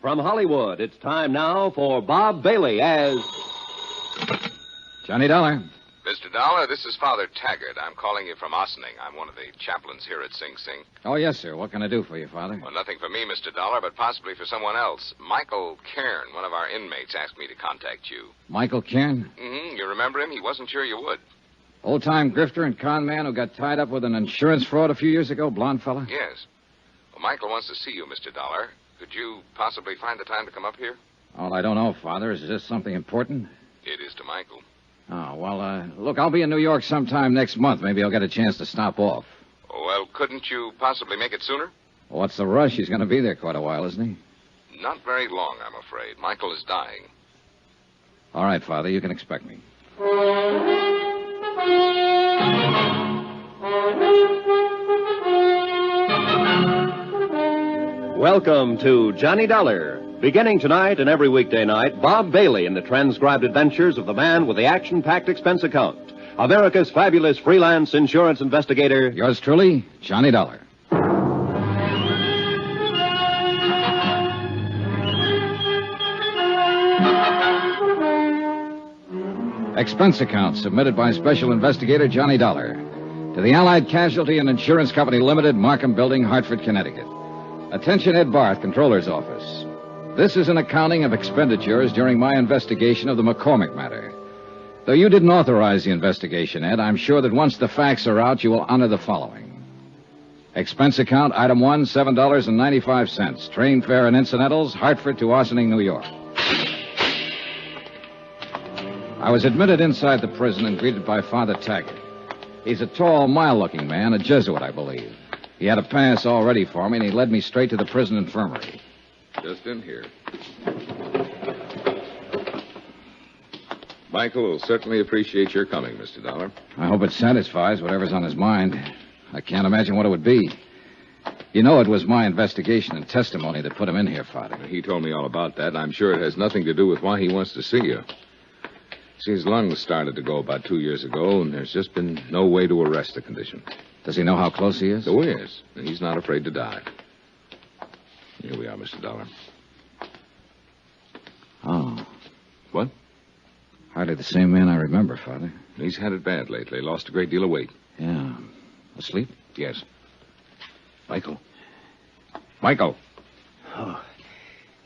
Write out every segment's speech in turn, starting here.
From Hollywood, it's time now for Bob Bailey as... Johnny Dollar. Mr. Dollar, this is Father Taggart. I'm calling you from Ossining. I'm one of the chaplains here at Sing Sing. Oh, yes, sir. What can I do for you, Father? Well, nothing for me, Mr. Dollar, but possibly for someone else. Michael Cairn, one of our inmates, asked me to contact you. Michael Cairn? Mm-hmm. You remember him? He wasn't sure you would. Old-time grifter and con man who got tied up with an insurance fraud a few years ago, blonde fella? Yes. Well, Michael wants to see you, Mr. Dollar. Could you possibly find the time to come up here? Oh, I don't know, Father. Is this something important? It is to Michael. Oh, well, look, I'll be in New York sometime next month. Maybe I'll get a chance to stop off. Well, couldn't you possibly make it sooner? Well, what's the rush? He's going to be there quite a while, isn't he? Not very long, I'm afraid. Michael is dying. All right, Father, you can expect me. Welcome to Johnny Dollar. Beginning tonight and every weekday night, Bob Bailey in the transcribed adventures of the man with the action-packed expense account. America's fabulous freelance insurance investigator. Yours truly, Johnny Dollar. Expense account submitted by Special Investigator Johnny Dollar to the Allied Casualty and Insurance Company Limited, Markham Building, Hartford, Connecticut. Attention, Ed Barth, Controller's Office. This is an accounting of expenditures during my investigation of the Macormack matter. Though you didn't authorize the investigation, Ed, I'm sure that once the facts are out, you will honor the following. Expense account, item 1, $7.95. Train fare and incidentals, Hartford to Ossining, New York. I was admitted inside the prison and greeted by Father Taggart. He's a tall, mild-looking man, a Jesuit, I believe. He had a pass all ready for me, and he led me straight to the prison infirmary. Just in here. Michael will certainly appreciate your coming, Mr. Dollar. I hope it satisfies whatever's on his mind. I can't imagine what it would be. You know it was my investigation and testimony that put him in here, Father. He told me all about that. I'm sure it has nothing to do with why he wants to see you. See, his lungs started to go about 2 years ago, and there's just been no way to arrest the condition. Does he know how close he is? So he is, and he's not afraid to die. Here we are, Mr. Dollar. Oh. What? Hardly the same man I remember, Father. He's had it bad lately. Lost a great deal of weight. Yeah. Asleep? Yes. Michael. Michael. Oh.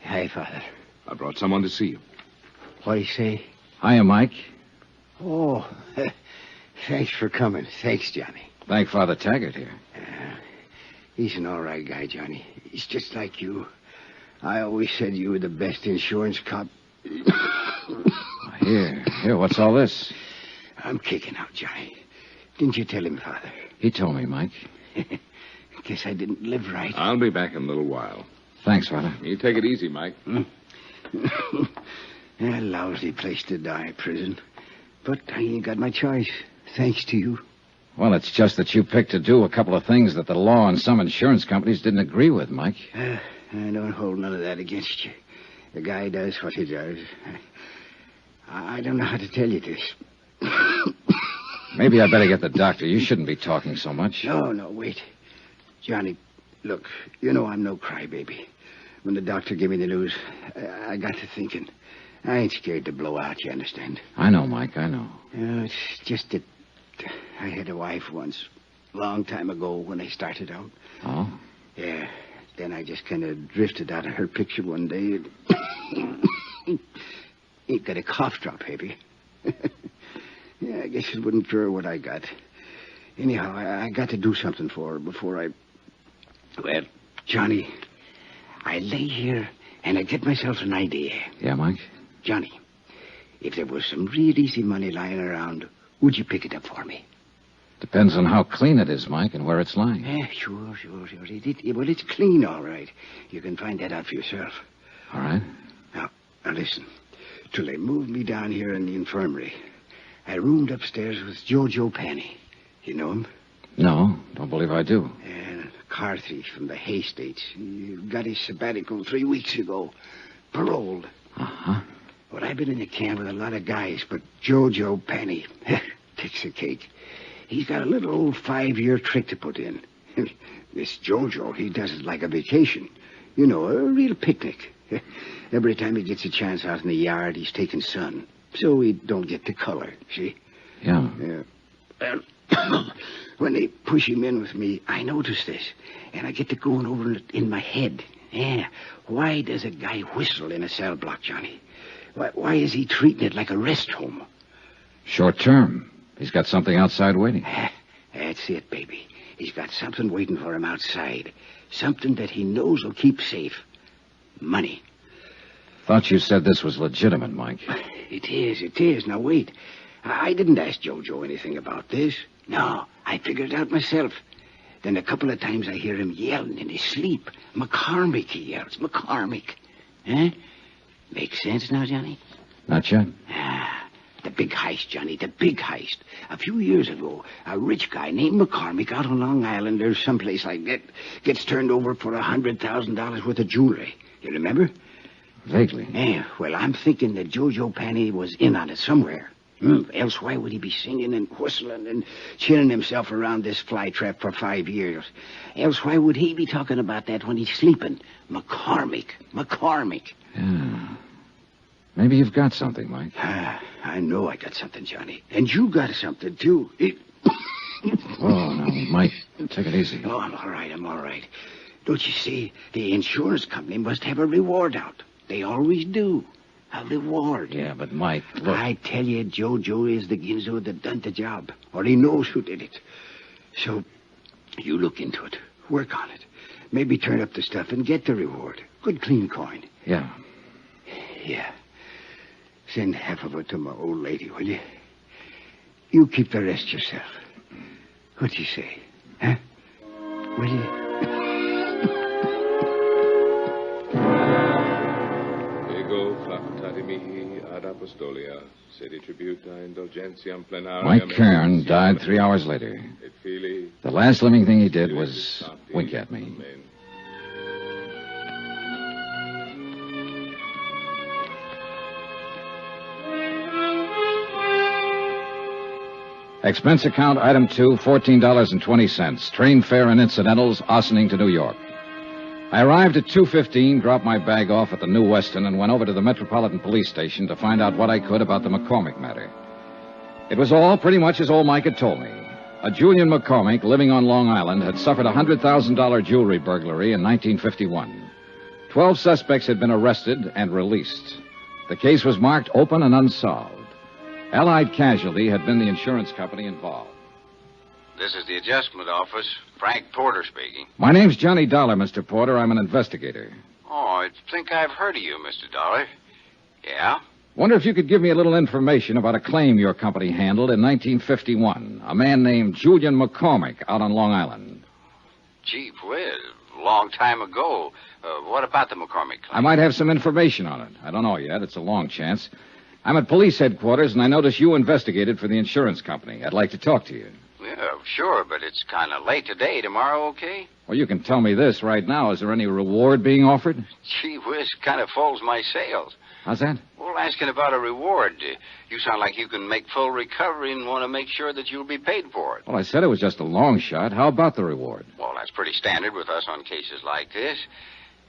Hi, Father. I brought someone to see you. What'd he say? Hiya, Mike. Oh, thanks for coming. Thanks, Johnny. Thank Father Taggart here. He's an all right guy, Johnny. He's just like you. I always said you were the best insurance cop. Here, what's all this? I'm kicking out, Johnny. Didn't you tell him, Father? He told me, Mike. Guess I didn't live right. I'll be back in a little while. Thanks, Father. You take it easy, Mike. A lousy place to die, prison. But I ain't got my choice, thanks to you. Well, it's just that you picked to do a couple of things that the law and some insurance companies didn't agree with, Mike. I don't hold none of that against you. The guy does what he does. I don't know how to tell you this. Maybe I better get the doctor. You shouldn't be talking so much. No, wait. Johnny, look, you know I'm no crybaby. When the doctor gave me the news, I got to thinking. I ain't scared to blow out, you understand? I know, Mike, I know. It's just that I had a wife once, a long time ago when I started out. Oh? Yeah. Then I just kind of drifted out of her picture one day. Ain't got a cough drop, heavy. Yeah, I guess it wouldn't cure what I got. Anyhow, I got to do something for her before I... Well, Johnny, I lay here and I get myself an idea. Yeah, Mike? Johnny, if there was some real easy money lying around, would you pick it up for me? Depends on how clean it is, Mike, and where it's lying. Sure. Well, it's clean, all right. You can find that out for yourself. All right. Now listen. Till they moved me down here in the infirmary, I roomed upstairs with Jojo Penny. You know him? No, don't believe I do. A car thief from the Hay States. He got his sabbatical 3 weeks ago. Paroled. Uh-huh. Well, I've been in the camp with a lot of guys, but Jojo Penny takes the cake. He's got a little old 5-year trick to put in. This Jojo, he does it like a vacation. You know, a real picnic. Every time he gets a chance out in the yard, he's taking sun. So he don't get the color, see? Yeah. Well, when they push him in with me, I notice this. And I get to going over it in my head. Yeah. Why does a guy whistle in a cell block, Johnny? Why is he treating it like a rest home? Short term. He's got something outside waiting. That's it, baby. He's got something waiting for him outside. Something that he knows will keep safe. Money. Thought you said this was legitimate, Mike. It is. Now, wait. I didn't ask Jojo anything about this. No, I figured it out myself. Then a couple of times I hear him yelling in his sleep. Macormack, he yells. Macormack. Huh? Makes sense now, Johnny? Not yet. The big heist, Johnny, the big heist. A few years ago, a rich guy named Macormack out on Long Island or someplace like that gets turned over for $100,000 worth of jewelry. You remember? Vaguely. Yeah, well, I'm thinking that Jojo Panny was in on it somewhere. Else why would he be singing and whistling and chilling himself around this flytrap for 5 years? Else why would he be talking about that when he's sleeping? Macormack. Yeah. Maybe you've got something, Mike. I know I got something, Johnny. And you got something, too. Whoa, now, Mike, take it easy. Oh, I'm all right. Don't you see? The insurance company must have a reward out. They always do. A reward. Yeah, but Mike, look. I tell you, Jojo is the ginzo that done the job. Or he knows who did it. So, you look into it. Work on it. Maybe turn up the stuff and get the reward. Good clean coin. Yeah. Yeah. Send half of it to my old lady, will you? You keep the rest yourself. What you say? Huh? Will you? Mike Kern died 3 hours later. The last living thing he did was wink at me. Expense account item 2, $14.20. Train fare and incidentals, Ossining to New York. I arrived at 2:15, dropped my bag off at the New Weston, and went over to the Metropolitan Police Station to find out what I could about the Macormack matter. It was all pretty much as old Mike had told me. A Julian Macormack living on Long Island had suffered a $100,000 jewelry burglary in 1951. 12 suspects had been arrested and released. The case was marked open and unsolved. Allied Casualty had been the insurance company involved. This is the adjustment office. Frank Porter speaking. My name's Johnny Dollar, Mr. Porter. I'm an investigator. Oh, I think I've heard of you, Mr. Dollar. Yeah? Wonder if you could give me a little information about a claim your company handled in 1951. A man named Julian Macormack out on Long Island. Gee whiz, long time ago. What about the Macormack claim? I might have some information on it. I don't know yet. It's a long chance. I'm at police headquarters, and I notice you investigated for the insurance company. I'd like to talk to you. Yeah, sure, but it's kind of late today. Tomorrow, okay? Well, you can tell me this right now. Is there any reward being offered? Gee whiz, kind of folds my sails. How's that? Well, asking about a reward. You sound like you can make full recovery and want to make sure that you'll be paid for it. Well, I said it was just a long shot. How about the reward? Well, that's pretty standard with us on cases like this.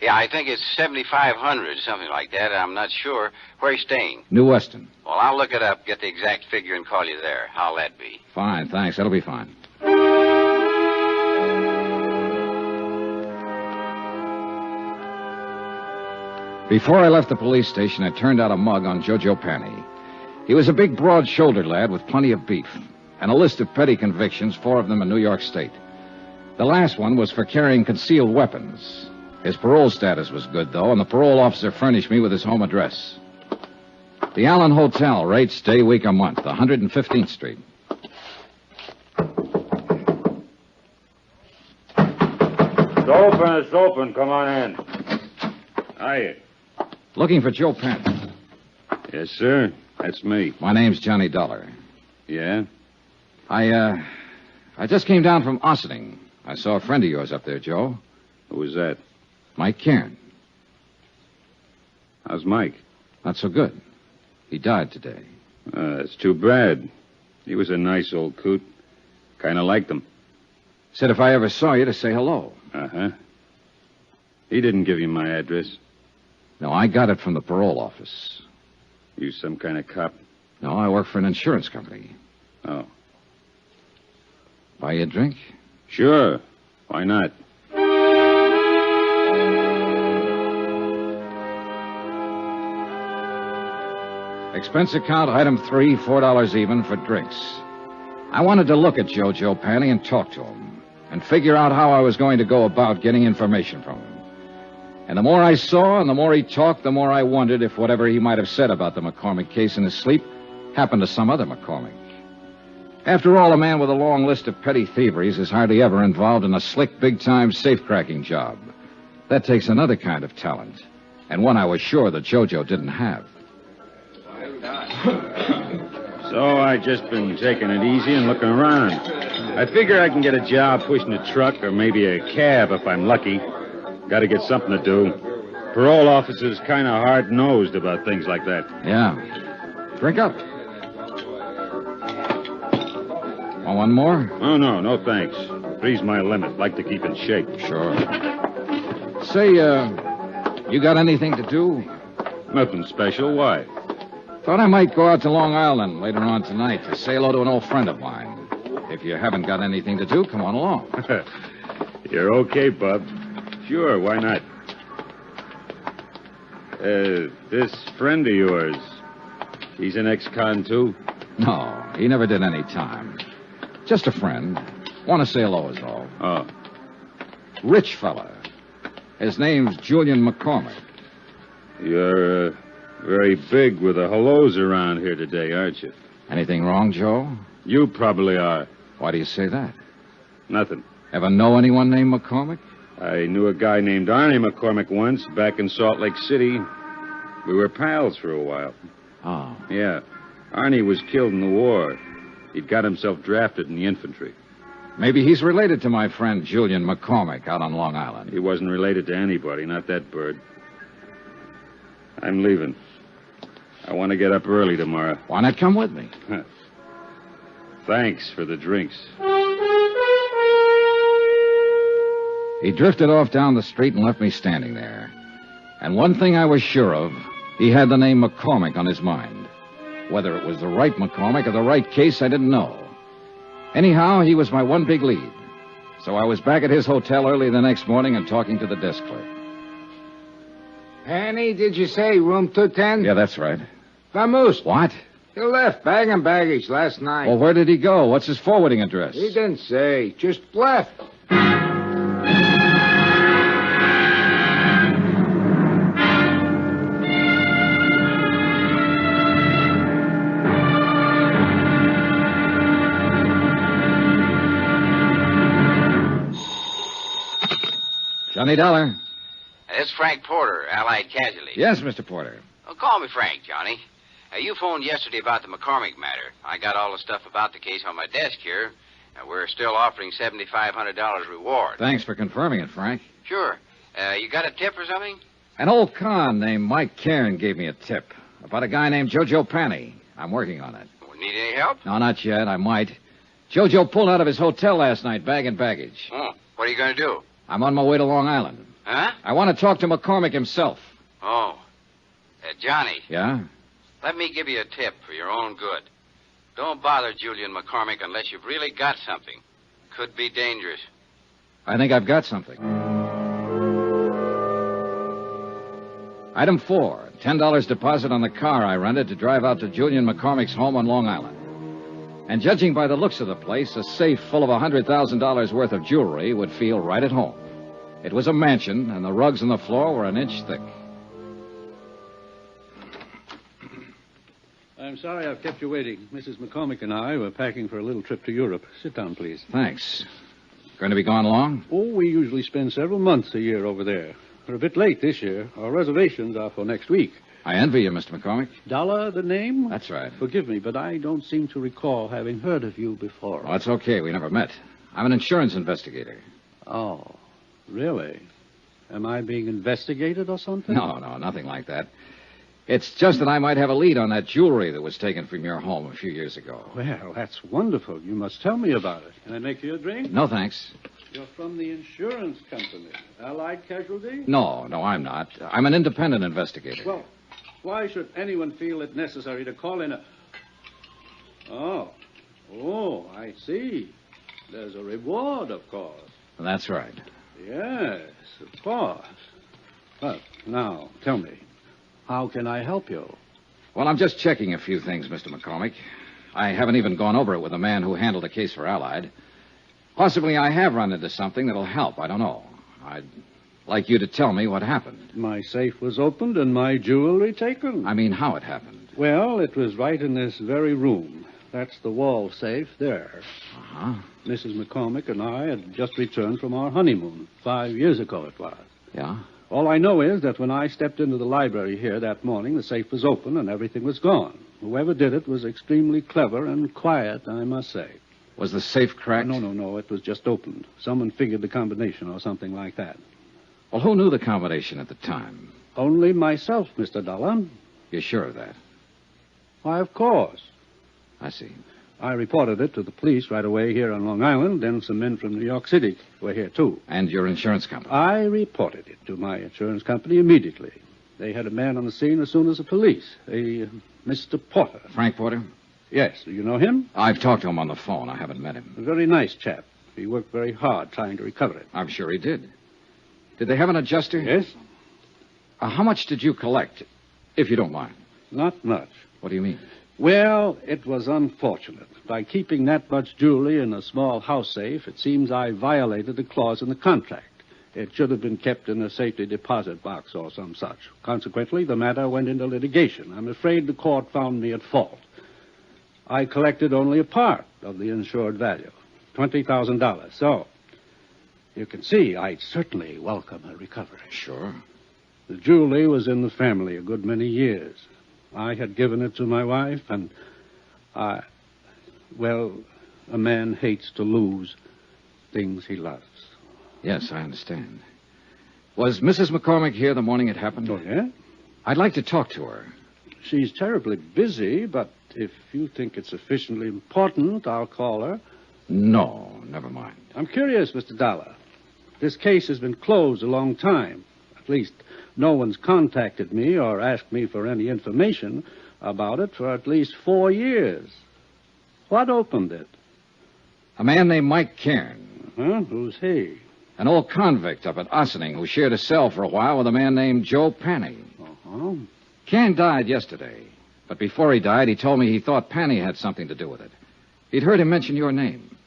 Yeah, I think it's $7,500, something like that. I'm not sure. Where are you staying? New Weston. Well, I'll look it up, get the exact figure, and call you there. How'll that be? Fine, thanks. That'll be fine. Before I left the police station, I turned out a mug on Jojo Panny. He was a big, broad-shouldered lad with plenty of beef, and a list of petty convictions, 4 of them in New York State. The last one was for carrying concealed weapons. His parole status was good, though, and the parole officer furnished me with his home address. The Allen Hotel, rates day, week, a month, 115th Street. It's open. Come on in. Hiya. Looking for Joe Penn. Yes, sir. That's me. My name's Johnny Dollar. Yeah? I just came down from Ossining. I saw a friend of yours up there, Joe. Who was that? Mike Kern. How's Mike? Not so good. He died today. It's too bad. He was a nice old coot. Kind of liked him. Said if I ever saw you to say hello. Uh-huh. He didn't give you my address. No, I got it from the parole office. You some kind of cop? No, I work for an insurance company. Oh. Buy you a drink? Sure. Why not? Expense account, item 3, $4 even for drinks. I wanted to look at Jojo Panny and talk to him and figure out how I was going to go about getting information from him. And the more I saw and the more he talked, the more I wondered if whatever he might have said about the McCormick case in his sleep happened to some other McCormick. After all, a man with a long list of petty thieveries is hardly ever involved in a slick, big-time safe-cracking job. That takes another kind of talent, and one I was sure that Jojo didn't have. So I just been taking it easy and looking around. I figure I can get a job pushing a truck or maybe a cab if I'm lucky. Got to get something to do. Parole officers kind of hard-nosed about things like that. Yeah. Drink up. Want one more? Oh, no thanks. 3's my limit. Like to keep in shape. Sure. Say, you got anything to do? Nothing special. Why? Thought I might go out to Long Island later on tonight to say hello to an old friend of mine. If you haven't got anything to do, come on along. You're okay, Bub. Sure, why not? This friend of yours, he's an ex-con, too? No, he never did any time. Just a friend. Want to say hello is all. Oh. Rich fella. His name's Julian McCormick. You're very big with the hellos around here today, aren't you? Anything wrong, Joe? You probably are. Why do you say that? Nothing. Ever know anyone named McCormick? I knew a guy named Arnie McCormick once back in Salt Lake City. We were pals for a while. Oh. Yeah. Arnie was killed in the war. He'd got himself drafted in the infantry. Maybe he's related to my friend Julian McCormick out on Long Island. He wasn't related to anybody, not that bird. I'm leaving. I want to get up early tomorrow. Why not come with me? Thanks for the drinks. He drifted off down the street and left me standing there. And one thing I was sure of, he had the name McCormick on his mind. Whether it was the right McCormick or the right case, I didn't know. Anyhow, he was my one big lead. So I was back at his hotel early the next morning and talking to the desk clerk. Penny, did you say room 210? Yeah, that's right. Vamoose. What? He left bag and baggage last night. Well, where did he go? What's his forwarding address? He didn't say. Just left. Johnny Dollar. This is Frank Porter, Allied Casualty. Yes, Mr. Porter. Oh, call me Frank, Johnny. You phoned yesterday about the McCormick matter. I got all the stuff about the case on my desk here. We're still offering $7,500 reward. Thanks for confirming it, Frank. Sure. You got a tip or something? An old con named Mike Cairn gave me a tip about a guy named Jojo Panny. I'm working on it. Need any help? No, not yet. I might. Jojo pulled out of his hotel last night, bag and baggage. Oh, what are you going to do? I'm on my way to Long Island. Huh? I want to talk to McCormick himself. Oh. Johnny. Yeah? Let me give you a tip for your own good. Don't bother Julian McCormick unless you've really got something. Could be dangerous. I think I've got something. Item 4, $10 deposit on the car I rented to drive out to Julian McCormick's home on Long Island. And judging by the looks of the place, a safe full of $100,000 worth of jewelry would feel right at home. It was a mansion, and the rugs on the floor were an inch thick. I'm sorry I've kept you waiting. Mrs. McCormick and I were packing for a little trip to Europe. Sit down, please. Thanks. Going to be gone long? Oh, we usually spend several months a year over there. We're a bit late this year. Our reservations are for next week. I envy you, Mr. McCormick. Dollar, the name? That's right. Forgive me, but I don't seem to recall having heard of you before. Well, that's okay. We never met. I'm an insurance investigator. Oh, really? Am I being investigated or something? No, nothing like that. It's just that I might have a lead on that jewelry that was taken from your home a few years ago. Well, that's wonderful. You must tell me about it. Can I make you a drink? No, thanks. You're from the insurance company, Allied Casualty? No, I'm not. I'm an independent investigator. Well, why should anyone feel it necessary to call in a... Oh, I see. There's a reward, of course. That's right. Yes, of course. But now, tell me, how can I help you? Well, I'm just checking a few things, Mr. McCormick. I haven't even gone over it with the man who handled the case for Allied. Possibly I have run into something that'll help. I don't know. I'd like you to tell me what happened. My safe was opened and my jewelry taken. I mean, how it happened. Well, it was right in this very room. That's the wall safe there. Uh-huh. Mrs. McCormick and I had just returned from our honeymoon. 5 years ago it was. Yeah? All I know is that when I stepped into the library here that morning, the safe was open and everything was gone. Whoever did it was extremely clever and quiet, I must say. Was the safe cracked? No. It was just opened. Someone figured the combination or something like that. Well, who knew the combination at the time? Only myself, Mr. Dollar. You're sure of that? Why, of course. I see. I reported it to the police right away here on Long Island. Then some men from New York City were here, too. And your insurance company? I reported it to my insurance company immediately. They had a man on the scene as soon as the police. Mr. Porter. Frank Porter? Yes. Do you know him? I've talked to him on the phone. I haven't met him. A very nice chap. He worked very hard trying to recover it. I'm sure he did. Did they have an adjuster? Yes. How much did you collect, if you don't mind? Not much. What do you mean? Well, it was unfortunate. By keeping that much jewelry in a small house safe, it seems I violated a clause in the contract. It should have been kept in a safety deposit box or some such. Consequently, the matter went into litigation. I'm afraid the court found me at fault. I collected only a part of the insured value, $20,000. So, you can see I'd certainly welcome a recovery. Sure. The jewelry was in the family a good many years. I had given it to my wife, and a man hates to lose things he loves. Yes, I understand. Was Mrs. McCormick here the morning it happened? Oh, yeah? I'd like to talk to her. She's terribly busy, but if you think it's sufficiently important, I'll call her. No, never mind. I'm curious, Mr. Dollar. This case has been closed a long time. At least, no one's contacted me or asked me for any information about it for at least 4 years. What opened it? A man named Mike Cairn. Huh? Who's he? An old convict up at Ossining who shared a cell for a while with a man named Joe Panny. Uh-huh. Cairn died yesterday. But before he died, he told me he thought Panny had something to do with it. He'd heard him mention your name.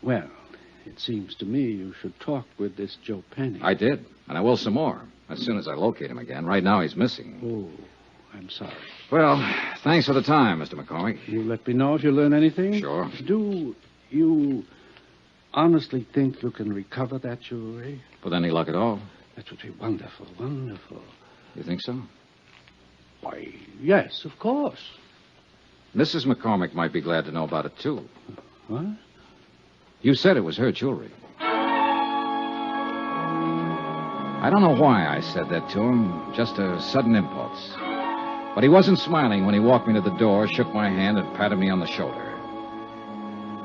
Well, it seems to me you should talk with this Joe Penny. I did, and I will some more, as soon as I locate him again. Right now, he's missing. Oh, I'm sorry. Well, thanks for the time, Mr. McCormick. You let me know if you learn anything? Sure. Do you honestly think you can recover that jewelry? With any luck at all. That would be wonderful, wonderful. You think so? Why, yes, of course. Mrs. McCormick might be glad to know about it, too. What? You said it was her jewelry. I don't know why I said that to him, just a sudden impulse. But he wasn't smiling when he walked me to the door, shook my hand, and patted me on the shoulder.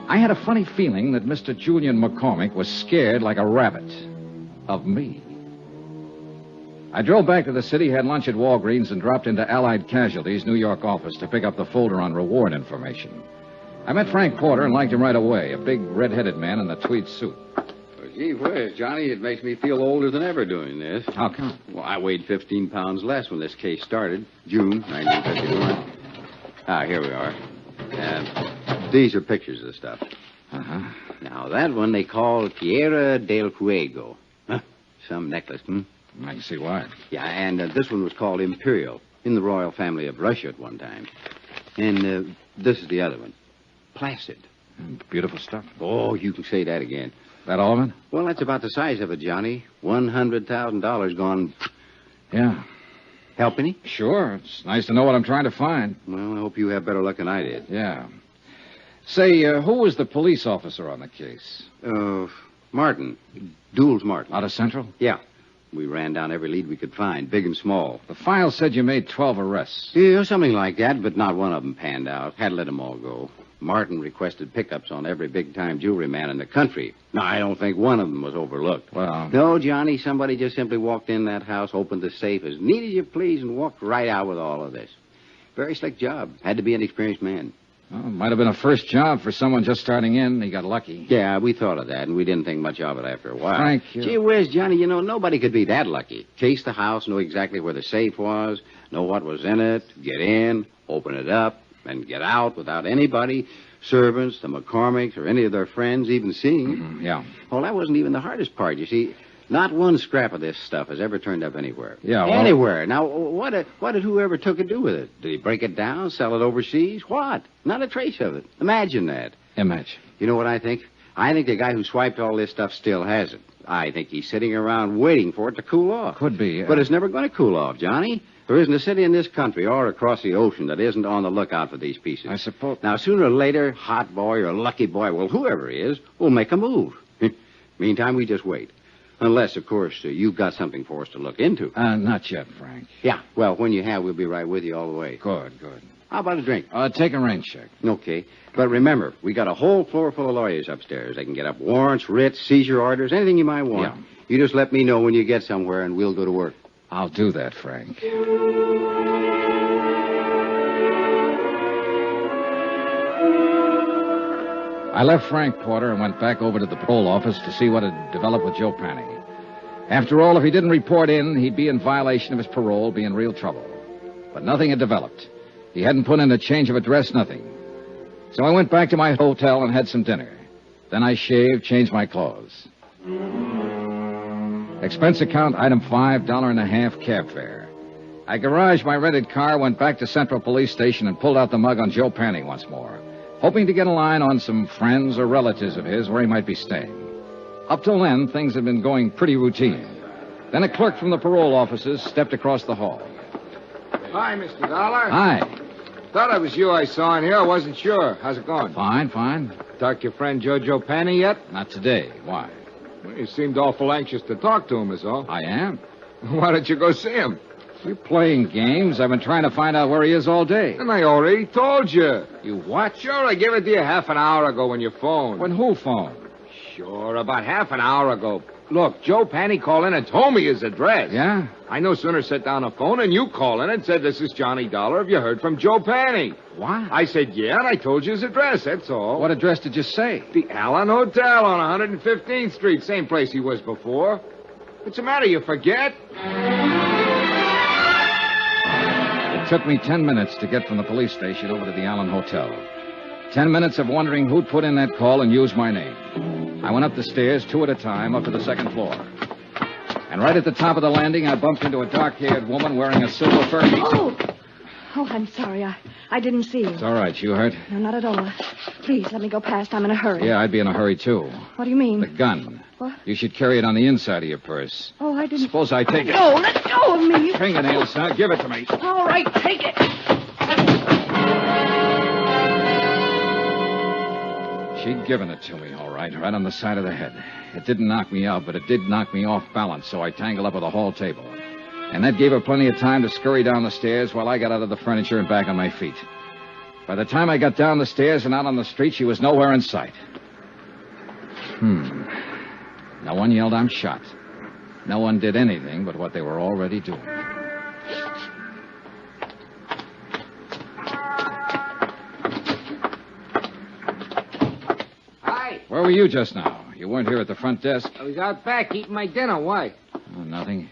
I had a funny feeling that Mr. Julian McCormick was scared like a rabbit of me. I drove back to the city, had lunch at Walgreens, and dropped into Allied Casualty's New York office to pick up the folder on reward information. I met Frank Porter and liked him right away, a big red-headed man in a tweed suit. Well, gee whiz, Johnny, it makes me feel older than ever doing this. How come? Well, I weighed 15 pounds less when this case started, June 1951. Here we are. These are pictures of the stuff. Uh-huh. Now, that one they call Tierra del Fuego. Huh? Some necklace, I can see why. Yeah, and this one was called Imperial, in the royal family of Russia at one time. And this is the other one, Placid. Beautiful stuff. Oh, you can say that again. That all of it? Well, that's about the size of it, Johnny. $100,000 gone. Yeah. Help any? Sure. It's nice to know what I'm trying to find. Well, I hope you have better luck than I did. Yeah. Say, who was the police officer on the case? Martin. Dools Martin. Out of Central? Yeah. We ran down every lead we could find, big and small. The file said you made 12 arrests. Yeah, something like that, but not one of them panned out. Had to let them all go. Martin requested pickups on every big-time jewelry man in the country. Now, I don't think one of them was overlooked. Well, No, Johnny, somebody just simply walked in that house, opened the safe as neat as you please, and walked right out with all of this. Very slick job. Had to be an experienced man. well, it might have been a first job for someone just starting in. He got lucky. Yeah, we thought of that, and we didn't think much of it after a while. Thank you. Gee whiz, Johnny, you know, nobody could be that lucky. Chase the house, know exactly where the safe was, know what was in it, get in, open it up, and get out without anybody, servants, the Macormacks, or any of their friends even seeing it. Yeah. Well, that wasn't even the hardest part, you see. Not one scrap of this stuff has ever turned up anywhere. Yeah, well- Anywhere. Now, what did whoever took it do with it? Did he break it down, sell it overseas? What? Not a trace of it. Imagine that. Image. You know what I think? I think the guy who swiped all this stuff still has it. I think he's sitting around waiting for it to cool off. Could be. But it's never going to cool off, Johnny. There isn't a city in this country or across the ocean that isn't on the lookout for these pieces. I suppose. Now, sooner or later, Hot Boy or Lucky Boy, well, whoever he is, will make a move. Meantime, we just wait. Unless, of course, you've got something for us to look into. Not yet, Frank. Yeah, well, when you have, we'll be right with you all the way. Good, good. How about a drink? Take a rain check. Okay. But remember, we got a whole floor full of lawyers upstairs. They can get up warrants, writs, seizure orders, anything you might want. Yeah. You just let me know when you get somewhere, and we'll go to work. I'll do that, Frank. I left Frank Porter and went back over to the parole office to see what had developed with Joe Panny. After all, if he didn't report in, he'd be in violation of his parole, be in real trouble. But nothing had developed. He hadn't put in a change of address, nothing. So I went back to my hotel and had some dinner. Then I shaved, changed my clothes. Expense account, item 5, $1.50 cab fare. I garaged my rented car, went back to Central Police Station, and pulled out the mug on Joe Panny once more, hoping to get a line on some friends or relatives of his where he might be staying. Up till then, things had been going pretty routine. Then a clerk from the parole offices stepped across the hall. Hi, Mr. Dollar. Hi. Thought it was you I saw in here. I wasn't sure. How's it going? Fine, fine. Talked to your friend Jojo Panny yet? Not today. Why? Well, you seemed awful anxious to talk to him, is all. I am. Why don't you go see him? You're playing games. I've been trying to find out where he is all day. And I already told you. You what? Sure, I gave it to you half an hour ago when you phoned. When who phoned? Sure, about half an hour ago. Look, Joe Panny called in and told me his address. Yeah? I no sooner set down the phone and you call in and said, "This is Johnny Dollar. Have you heard from Joe Panny?" What? I said, "Yeah," and I told you his address, that's all. What address did you say? The Allen Hotel on 115th Street, same place he was before. What's the matter, you forget? It took me 10 minutes to get from the police station over to the Allen Hotel. 10 minutes of wondering who'd put in that call and used my name. I went up the stairs, 2 at a time, up to the second floor. And right at the top of the landing, I bumped into a dark-haired woman wearing a silver fur. Oh, I'm sorry. I didn't see you. It's all right. You hurt? No, not at all. Please, let me go past. I'm in a hurry. Yeah, I'd be in a hurry, too. What do you mean? The gun. What? You should carry it on the inside of your purse. Oh, I didn't... Suppose I take it. No, let go of me. Fingernails, son. Give it to me. All right, take it. She'd given it to me, all right on the side of the head. It didn't knock me out, but it did knock me off balance, so I tangled up with a hall table. And that gave her plenty of time to scurry down the stairs while I got out of the furniture and back on my feet. By the time I got down the stairs and out on the street, she was nowhere in sight. No one yelled, "I'm shot." No one did anything but what they were already doing. Hi. Where were you just now? You weren't here at the front desk? I was out back eating my dinner. Why? Oh, nothing.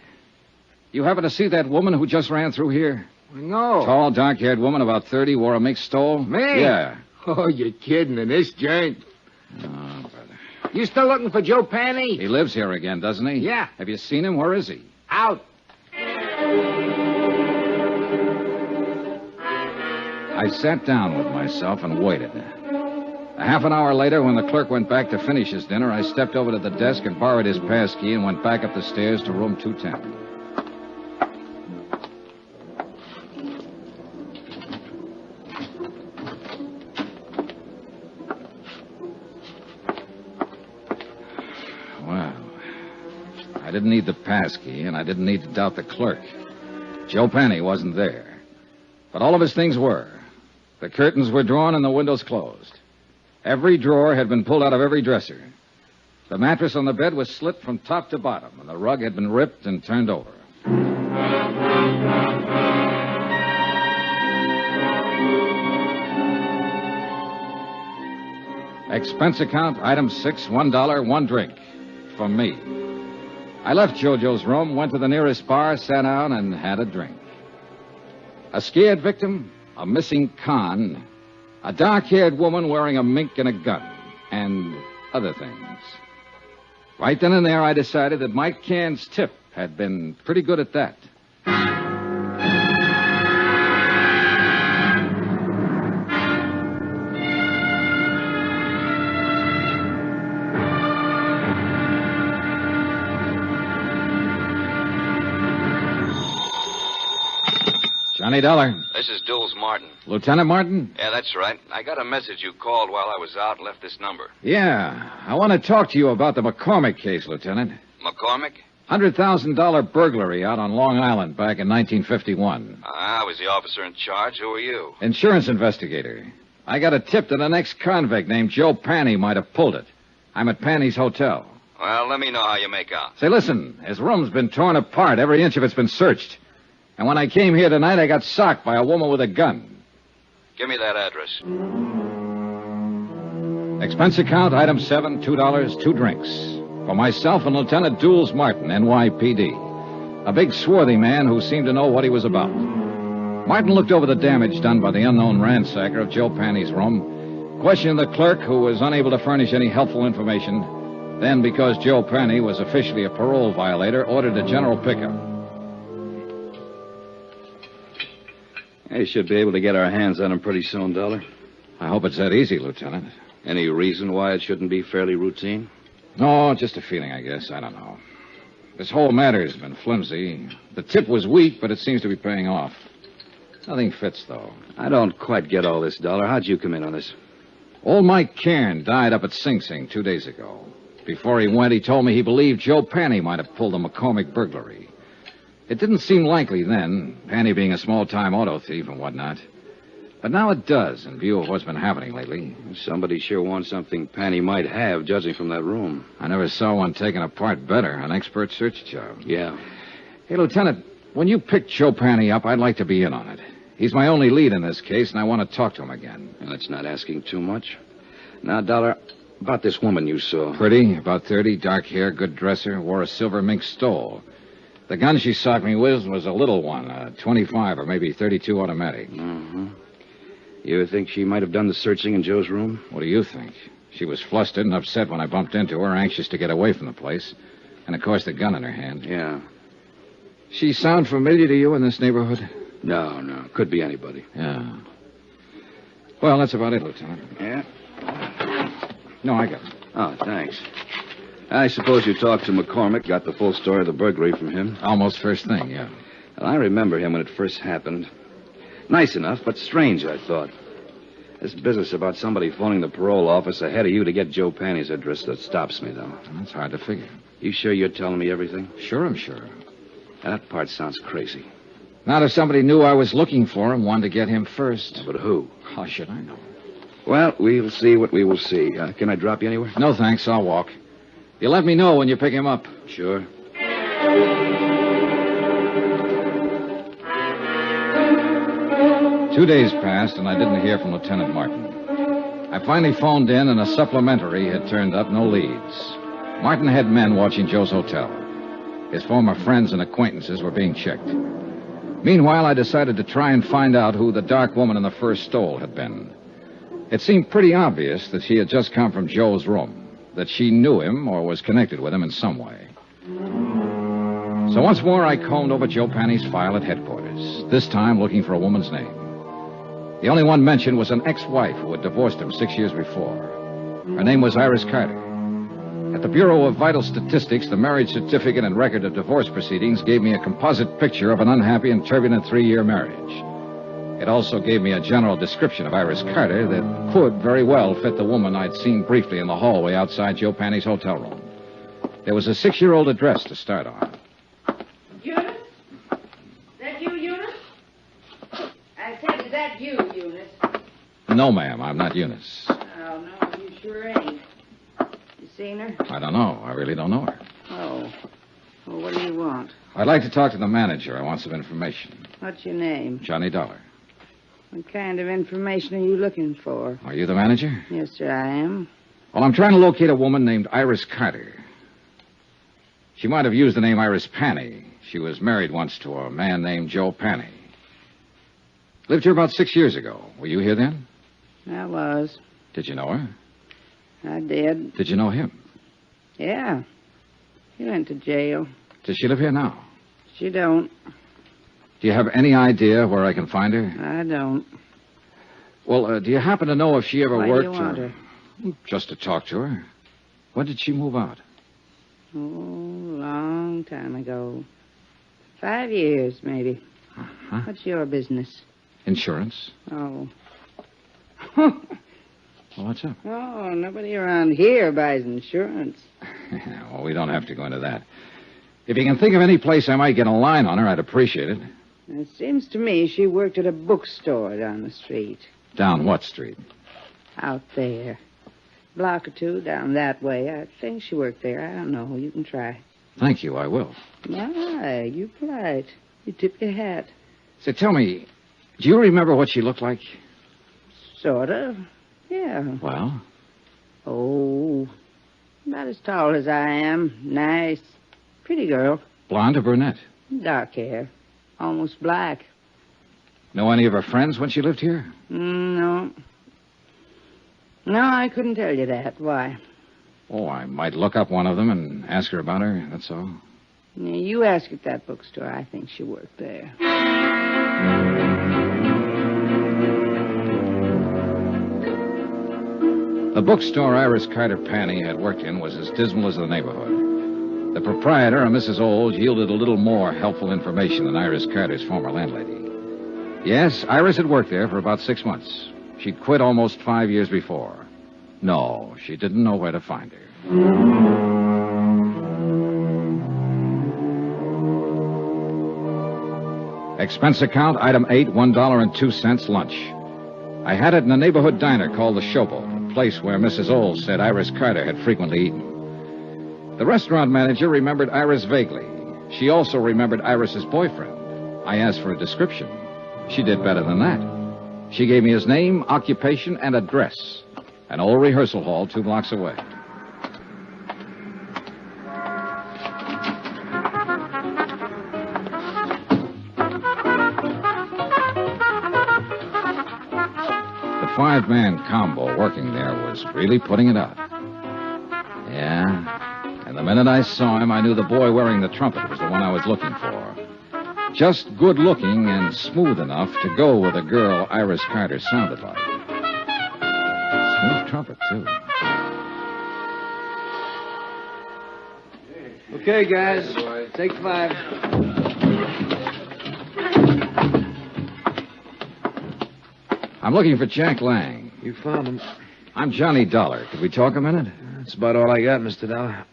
You happen to see that woman who just ran through here? No. Tall, dark-haired woman, about 30, wore a mixed stole? Me? Yeah. Oh, you're kidding in this joint. Oh, brother. You still looking for Joe Panny? He lives here again, doesn't he? Yeah. Have you seen him? Where is he? Out. I sat down with myself and waited. A half an hour later, when the clerk went back to finish his dinner, I stepped over to the desk and borrowed his passkey and went back up the stairs to room 210. Well, I didn't need the passkey, and I didn't need to doubt the clerk. Joe Panny wasn't there. But all of his things were. The curtains were drawn and the windows closed. Every drawer had been pulled out of every dresser. The mattress on the bed was slit from top to bottom, and the rug had been ripped and turned over. Expense account, item 6, $1, one drink. From me. I left JoJo's room, went to the nearest bar, sat down, and had a drink. A scared victim, a missing con, a dark-haired woman wearing a mink and a gun, and other things. Right then and there, I decided that Mike Cairn's tip had been pretty good at that. Johnny Dollar. This is Jules Martin. Lieutenant Martin? Yeah, that's right. I got a message you called while I was out and left this number. Yeah. I want to talk to you about the Macormack case, Lieutenant. McCormick? $100,000 burglary out on Long Island back in 1951. I was the officer in charge. Who are you? Insurance investigator. I got a tip that an ex-convict named Joe Panny might have pulled it. I'm at Panny's hotel. Well, let me know how you make out. Say, listen, his room's been torn apart. Every inch of it's been searched. And when I came here tonight, I got socked by a woman with a gun. Give me that address. Expense account, item 7, $2, 2 drinks. For myself and Lieutenant Jules Martin, NYPD. A big swarthy man who seemed to know what he was about. Martin looked over the damage done by the unknown ransacker of Joe Panny's room, questioned the clerk who was unable to furnish any helpful information, then, because Joe Panny was officially a parole violator, ordered a general pickup. They should be able to get our hands on him pretty soon, Dollar. I hope it's that easy, Lieutenant. Any reason why it shouldn't be fairly routine? No, just a feeling, I guess. I don't know. This whole matter's been flimsy. The tip was weak, but it seems to be paying off. Nothing fits, though. I don't quite get all this, Dollar. How'd you come in on this? Old Mike Cairn died up at Sing Sing 2 days ago. Before he went, he told me he believed Joe Panny might have pulled the Macormack burglary. It didn't seem likely then, Panny being a small-time auto thief and whatnot. But now it does, in view of what's been happening lately. Somebody sure wants something Panny might have, judging from that room. I never saw one taken apart better. An expert search job. Yeah. Hey, Lieutenant, when you picked Joe Panny up, I'd like to be in on it. He's my only lead in this case, and I want to talk to him again. Well, that's not asking too much. Now, Dollar, about this woman you saw. Pretty, about 30, dark hair, good dresser, wore a silver mink stole. The gun she socked me with was a little one, a 25 or maybe 32 automatic. Mm-hmm. You think she might have done the searching in Joe's room? What do you think? She was flustered and upset when I bumped into her, anxious to get away from the place. And, of course, the gun in her hand. Yeah. She sound familiar to you in this neighborhood? No. Could be anybody. Yeah. Well, that's about it, Lieutenant. Yeah? No, I got it. Oh, thanks. I suppose you talked to McCormick, got the full story of the burglary from him? Almost first thing, yeah. Well, I remember him when it first happened. Nice enough, but strange, I thought. This business about somebody phoning the parole office ahead of you to get Joe Panny's address, that stops me, though. That's hard to figure. You sure you're telling me everything? Sure, I'm sure. Now, that part sounds crazy. Not if somebody knew I was looking for him, wanted to get him first. But who? How should I know? Well, we'll see what we will see. Can I drop you anywhere? No, thanks. I'll walk. You let me know when you pick him up. Sure. 2 days passed, and I didn't hear from Lieutenant Martin. I finally phoned in, and a supplementary had turned up, no leads. Martin had men watching Joe's hotel. His former friends and acquaintances were being checked. Meanwhile, I decided to try and find out who the dark woman in the first stole had been. It seemed pretty obvious that she had just come from Joe's room, that she knew him or was connected with him in some way. So once more, I combed over Joe Panny's file at headquarters, this time looking for a woman's name. The only one mentioned was an ex-wife who had divorced him 6 years before. Her name was Iris Carter. At the Bureau of Vital Statistics, the marriage certificate and record of divorce proceedings gave me a composite picture of an unhappy and turbulent 3-year marriage. It also gave me a general description of Iris Carter that could very well fit the woman I'd seen briefly in the hallway outside Joe Panny's hotel room. There was a 6-year-old address to start on. Eunice? Is that you, Eunice? I said, is that you, Eunice? No, ma'am. I'm not Eunice. Oh, no, you sure ain't. You seen her? I don't know. I really don't know her. Oh. Well, what do you want? I'd like to talk to the manager. I want some information. What's your name? Johnny Dollar. What kind of information are you looking for? Are you the manager? Yes, sir, I am. Well, I'm trying to locate a woman named Iris Carter. She might have used the name Iris Panny. She was married once to a man named Joe Panny. Lived here about 6 years ago. Were you here then? I was. Did you know her? I did. Did you know him? Yeah. He went to jail. Does she live here now? She don't. Do you have any idea where I can find her? I don't. Well, do you happen to know if she ever Why worked... do you want her? Just to talk to her. When did she move out? Oh, long time ago. 5 years, maybe. Uh-huh. What's your business? Insurance. Oh. Well, what's up? Oh, nobody around here buys insurance. Well, we don't have to go into that. If you can think of any place I might get a line on her, I'd appreciate it. It seems to me she worked at a bookstore down the street. Down what street? Out there. Block or two down that way. I think she worked there. I don't know. You can try. Thank you, I will. My, you polite. You tip your hat. So tell me, do you remember what she looked like? Sort of. Yeah. Well? Oh, about as tall as I am. Nice. Pretty girl. Blonde or brunette? Dark hair. Almost black. Know any of her friends when she lived here? No. No, I couldn't tell you that. Why? Oh, I might look up one of them and ask her about her, that's all. Yeah, you ask at that bookstore. I think she worked there. The bookstore Iris Carter Panny had worked in was as dismal as the neighborhood. The proprietor, a Mrs. Olds, yielded a little more helpful information than Iris Carter's former landlady. Yes, Iris had worked there for about 6 months. She'd quit almost 5 years before. No, she didn't know where to find her. Expense account, item 8, $1.02 lunch. I had it in a neighborhood diner called the Showboat, a place where Mrs. Olds said Iris Carter had frequently eaten. The restaurant manager remembered Iris vaguely. She also remembered Iris's boyfriend. I asked for a description. She did better than that. She gave me his name, occupation, and address. An old rehearsal hall 2 blocks away. The 5-man combo working there was really putting it up. Yeah. And the minute I saw him, I knew the boy wearing the trumpet was the one I was looking for. Just good looking and smooth enough to go with a girl Iris Carter sounded like. Smooth trumpet, too. Okay, guys. Take 5. I'm looking for Jack Lang. You found him. I'm Johnny Dollar. Could we talk a minute? That's about all I got, Mr. Dollar.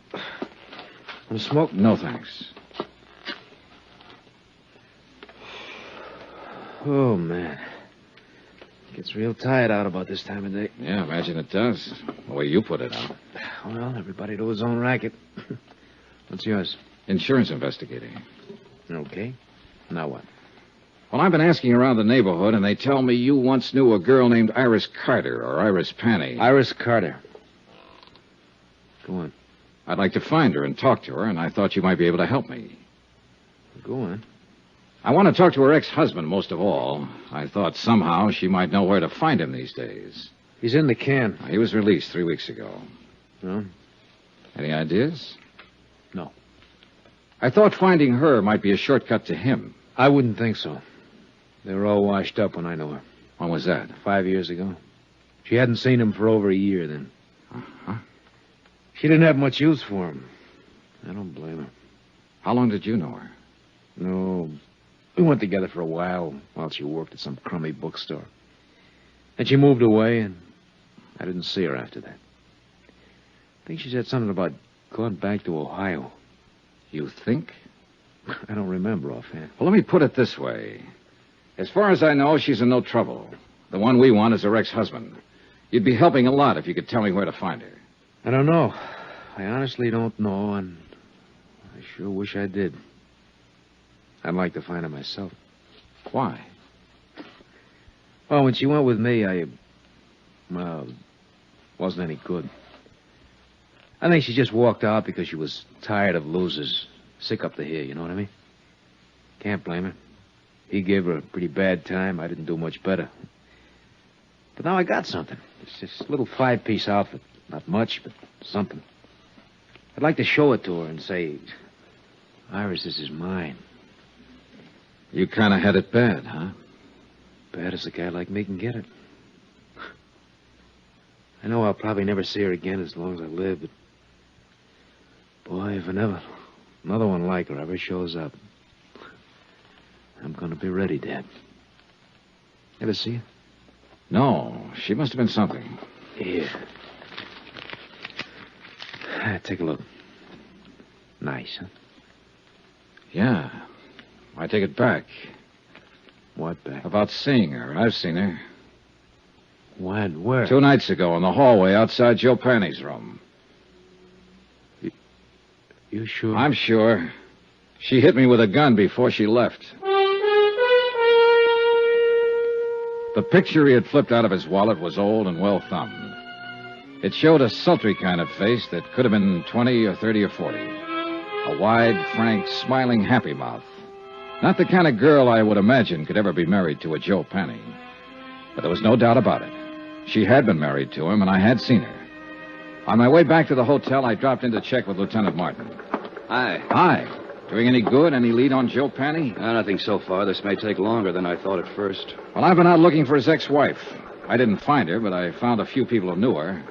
Want to smoke? No, thanks. Oh, man. Gets real tired out about this time of day. Yeah, imagine it does. The way you put it out. Well, everybody to his own racket. What's yours? Insurance investigator. Okay. Now what? Well, I've been asking around the neighborhood, and they tell me you once knew a girl named Iris Carter, or Iris Panny. Iris Carter. Go on. I'd like to find her and talk to her, and I thought you might be able to help me. Go on. I want to talk to her ex-husband most of all. I thought somehow she might know where to find him these days. He's in the can. He was released 3 weeks ago. No? Any ideas? No. I thought finding her might be a shortcut to him. I wouldn't think so. They were all washed up when I knew her. When was that? 5 years ago. She hadn't seen him for over a year then. Uh-huh. She didn't have much use for him. I don't blame her. How long did you know her? No. We went together for a while she worked at some crummy bookstore. Then she moved away, and I didn't see her after that. I think she said something about going back to Ohio. You think? I don't remember offhand. Well, let me put it this way. As far as I know, she's in no trouble. The one we want is her ex-husband. You'd be helping a lot if you could tell me where to find her. I don't know. I honestly don't know, and I sure wish I did. I'd like to find her myself. Why? Well, when she went with me, wasn't any good. I think she just walked out because she was tired of losers. Sick up to here, you know what I mean? Can't blame her. He gave her a pretty bad time. I didn't do much better. But now I got something. It's this little 5-piece outfit. Not much, but something. I'd like to show it to her and say, Iris, this is mine. You kind of had it bad, huh? Bad as a guy like me can get it. I know I'll probably never see her again as long as I live, but... boy, if another one like her ever shows up, I'm going to be ready, Dad. Ever see her? No, she must have been something. Here. Take a look. Nice, huh? Yeah. I take it back. What back? About seeing her. I've seen her. When? Where? 2 nights ago in the hallway outside Joe Panny's room. You sure? I'm sure. She hit me with a gun before she left. The picture he had flipped out of his wallet was old and well thumbed. It showed a sultry kind of face that could have been 20 or 30 or 40. A wide, frank, smiling, happy mouth. Not the kind of girl I would imagine could ever be married to a Joe Penny. But there was no doubt about it. She had been married to him, and I had seen her. On my way back to the hotel, I dropped in to check with Lieutenant Martin. Hi. Hi. Doing any good? Any lead on Joe Penny? Nothing so far. This may take longer than I thought at first. Well, I've been out looking for his ex-wife. I didn't find her, but I found a few people who knew her.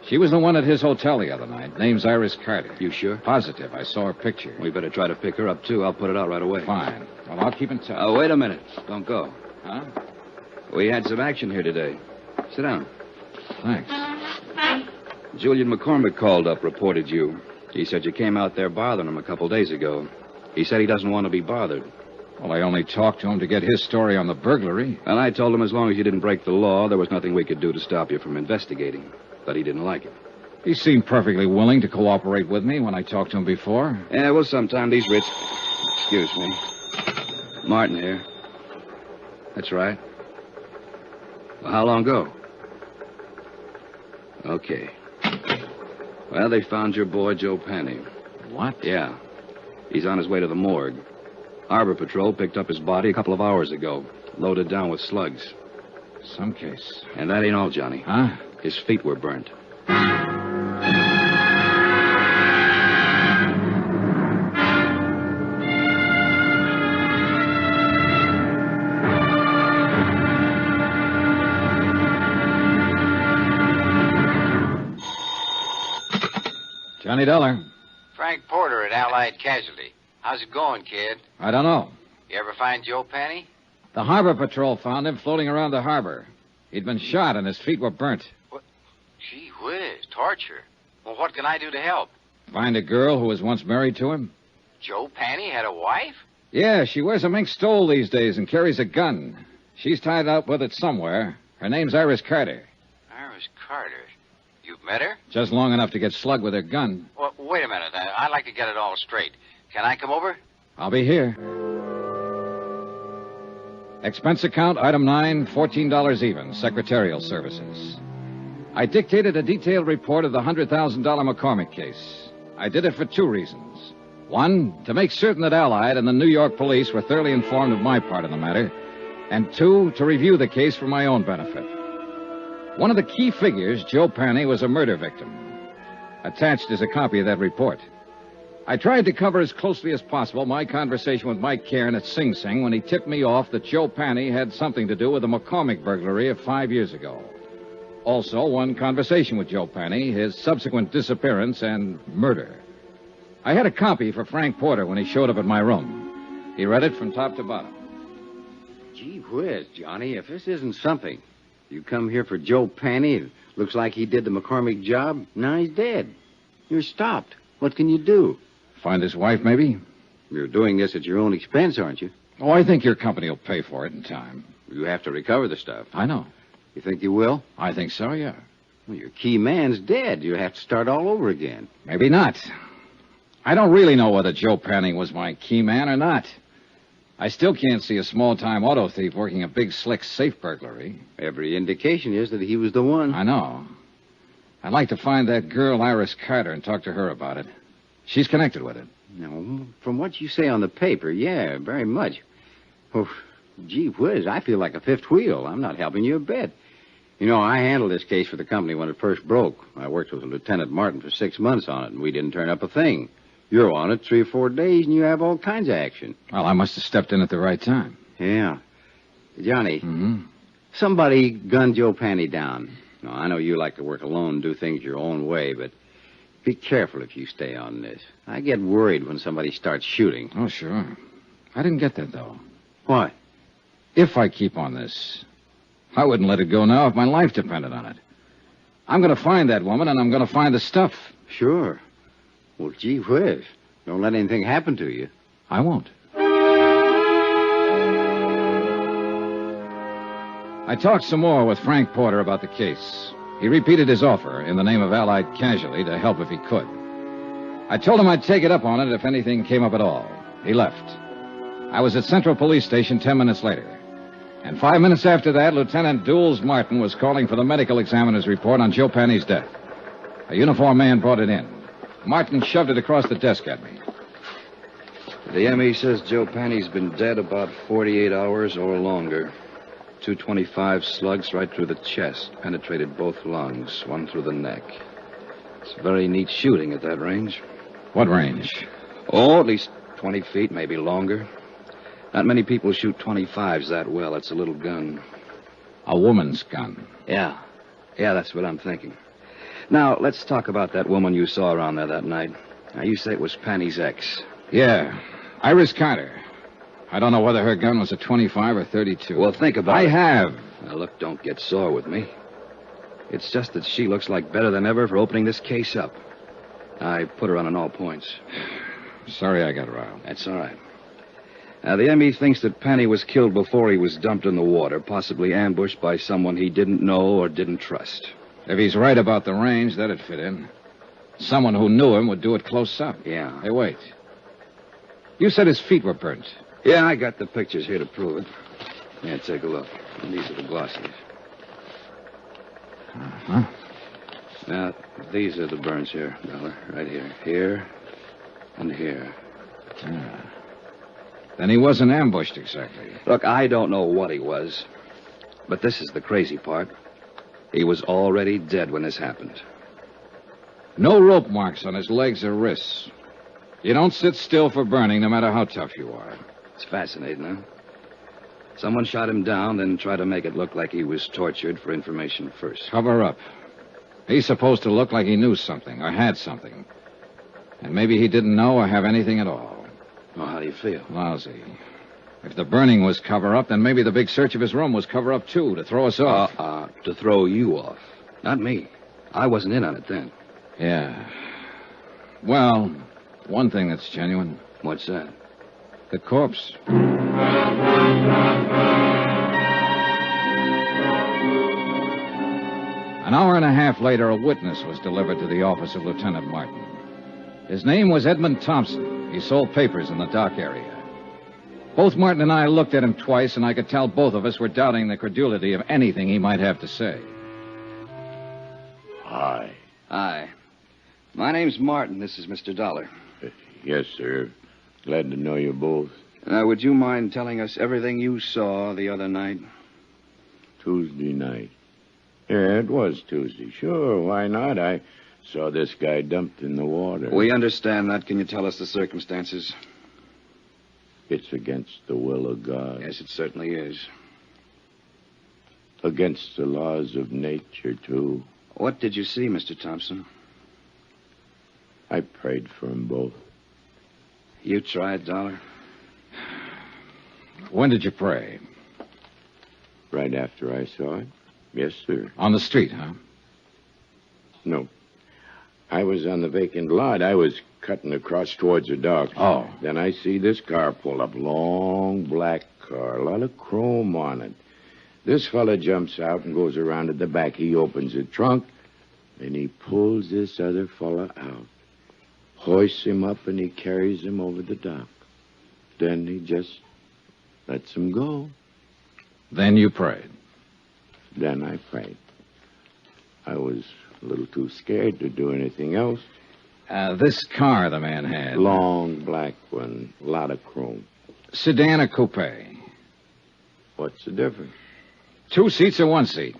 She was the one at his hotel the other night. Name's Iris Carter. You sure? Positive. I saw her picture. We better try to pick her up, too. I'll put it out right away. Fine. Well, I'll keep in touch. Oh, wait a minute. Don't go. Huh? We had some action here today. Sit down. Thanks. Julian Macormack called up, reported you. He said you came out there bothering him a couple days ago. He said he doesn't want to be bothered. Well, I only talked to him to get his story on the burglary. And I told him as long as you didn't break the law, there was nothing we could do to stop you from investigating. But he didn't like it. He seemed perfectly willing to cooperate with me when I talked to him before. Yeah, well, sometime these rich... Excuse me. Martin here. That's right. Well, how long ago? Okay. Well, they found your boy, Joe Penny. What? Yeah. He's on his way to the morgue. Harbor Patrol picked up his body a couple of hours ago, loaded down with slugs. Some case. And that ain't all, Johnny. Huh? His feet were burnt. Johnny Dollar. Frank Porter at Allied Casualty. How's it going, kid? I don't know. You ever find Joe Penny? The Harbor Patrol found him floating around the harbor. He'd been shot and his feet were burnt. What? Gee whiz, torture. Well, what can I do to help? Find a girl who was once married to him? Joe Penny had a wife? Yeah, she wears a mink stole these days and carries a gun. She's tied up with it somewhere. Her name's Iris Carter. Iris Carter. You've met her? Just long enough to get slugged with her gun. Well, wait a minute. I'd like to get it all straight. Can I come over? I'll be here. Expense account, item 9, $14 even, secretarial services. I dictated a detailed report of the $100,000 Macormack case. I did it for 2 reasons. 1, to make certain that Allied and the New York police were thoroughly informed of my part in the matter. And 2, to review the case for my own benefit. One of the key figures, Joe Penny, was a murder victim. Attached is a copy of that report. I tried to cover as closely as possible my conversation with Mike Cairn at Sing Sing when he tipped me off that Joe Penny had something to do with the Macormack burglary of 5 years ago. Also, one conversation with Joe Penny, his subsequent disappearance and murder. I had a copy for Frank Porter when he showed up at my room. He read it from top to bottom. Gee whiz, Johnny, if this isn't something. You come here for Joe Penny. It looks like he did the Macormack job. Now he's dead. You're stopped. What can you do? Find his wife, maybe? You're doing this at your own expense, aren't you? Oh, I think your company will pay for it in time. You have to recover the stuff. I know. You think you will? I think so, yeah. Well, your key man's dead. You have to start all over again. Maybe not. I don't really know whether Joe Panning was my key man or not. I still can't see a small-time auto thief working a big, slick safe burglary. Every indication is that he was the one. I know. I'd like to find that girl, Iris Carter, and talk to her about it. She's connected with it. No, from what you say on the paper, yeah, very much. Oh, gee whiz, I feel like a fifth wheel. I'm not helping you a bit. You know, I handled this case for the company when it first broke. I worked with Lieutenant Martin for 6 months on it, and we didn't turn up a thing. You're on it 3 or 4 days, and you have all kinds of action. Well, I must have stepped in at the right time. Yeah. Johnny, Mm-hmm. somebody gunned Joe Panny down. Now, I know you like to work alone and do things your own way, but be careful if you stay on this. I get worried when somebody starts shooting. Oh, sure. I didn't get that, though. What? If I keep on this, I wouldn't let it go now if my life depended on it. I'm going to find that woman, and I'm going to find the stuff. Sure. Well, gee whiz. Don't let anything happen to you. I won't. I talked some more with Frank Porter about the case. He repeated his offer in the name of Allied Casualty to help if he could. I told him I'd take it up on it if anything came up at all. He left. I was at Central Police Station 10 minutes later. And 5 minutes after that, Lieutenant Dools Martin was calling for the medical examiner's report on Joe Panny's death. A uniformed man brought it in. Martin shoved it across the desk at me. The ME says Joe Panny's been dead about 48 hours or longer. 225 slugs right through the chest, penetrated both lungs, one through the neck. It's very neat shooting at that range. What range? Oh, at least 20 feet, maybe longer. Not many people shoot 25s that well. It's a little gun. A woman's gun. Yeah, that's what I'm thinking. Now, let's talk about that woman you saw around there that night. Now, you say it was Panny's ex. Yeah, Iris Carter. I don't know whether her gun was a 25 or 32. Well, think about it. I have. Now, look, don't get sore with me. It's just that she looks like better than ever for opening this case up. I put her on all points. Sorry I got riled. That's all right. Now, the ME thinks that Panny was killed before he was dumped in the water, possibly ambushed by someone he didn't know or didn't trust. If he's right about the range, that'd fit in. Someone who knew him would do it close up. Yeah. Hey, wait. You said his feet were burnt. Yeah, I got the pictures here to prove it. Yeah, take a look. And these are the glossies. Uh-huh. Now, these are the burns here, Dollar. Right here. Here and here. Yeah. Then he wasn't ambushed exactly. Look, I don't know what he was. But this is the crazy part. He was already dead when this happened. No rope marks on his legs or wrists. You don't sit still for burning, no matter how tough you are. It's fascinating, huh? Someone shot him down, then tried to make it look like he was tortured for information first. Cover up. He's supposed to look like he knew something or had something. And maybe he didn't know or have anything at all. Well, how do you feel? Lousy. If the burning was cover up, then maybe the big search of his room was cover up, too, to throw us off. To throw you off. Not me. I wasn't in on it then. Yeah. Well, one thing that's genuine. What's that? The corpse. An hour and a half later, a witness was delivered to the office of Lieutenant Martin. His name was Edmund Thompson. He sold papers in the dock area. Both Martin and I looked at him twice, and I could tell both of us were doubting the credulity of anything he might have to say. Hi. Hi. My name's Martin. This is Mr. Dollar. Yes, sir. Glad to know you both. Would you mind telling us everything you saw the other night? Tuesday night. Yeah, it was Tuesday. Sure, why not? I saw this guy dumped in the water. We understand that. Can you tell us the circumstances? It's against the will of God. Yes, it certainly is. Against the laws of nature, too. What did you see, Mr. Thompson? I prayed for them both. You tried, Dollar? When did you pray? Right after I saw it. Yes, sir. On the street, huh? No. I was on the vacant lot. I was cutting across towards the dock. Oh. Then I see this car pull up. Long black car. A lot of chrome on it. This fella jumps out and goes around at the back. He opens the trunk, and he pulls this other fella out, hoists him up, and he carries him over the dock. Then he just lets him go. Then you prayed. Then I prayed. I was a little too scared to do anything else. This car the man had. Long black one, a lot of chrome. Sedan or coupe? What's the difference? 2 seats or 1 seat?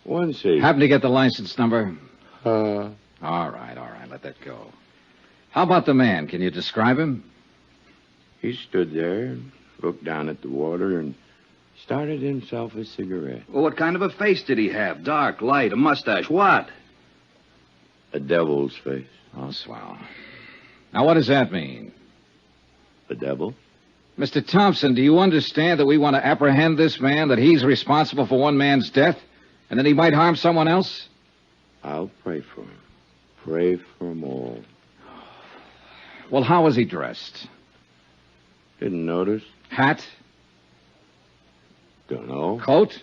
1 seat. Happen to get the license number? All right, let that go. How about the man? Can you describe him? He stood there and looked down at the water and started himself a cigarette. Well, what kind of a face did he have? Dark, light, a mustache, what? A devil's face. Oh, swell. Now, what does that mean? A devil? Mr. Thompson, do you understand that we want to apprehend this man, that he's responsible for one man's death, and that he might harm someone else? I'll pray for him. Pray for them all. Well, how was he dressed? Didn't notice. Hat? Don't know. Coat?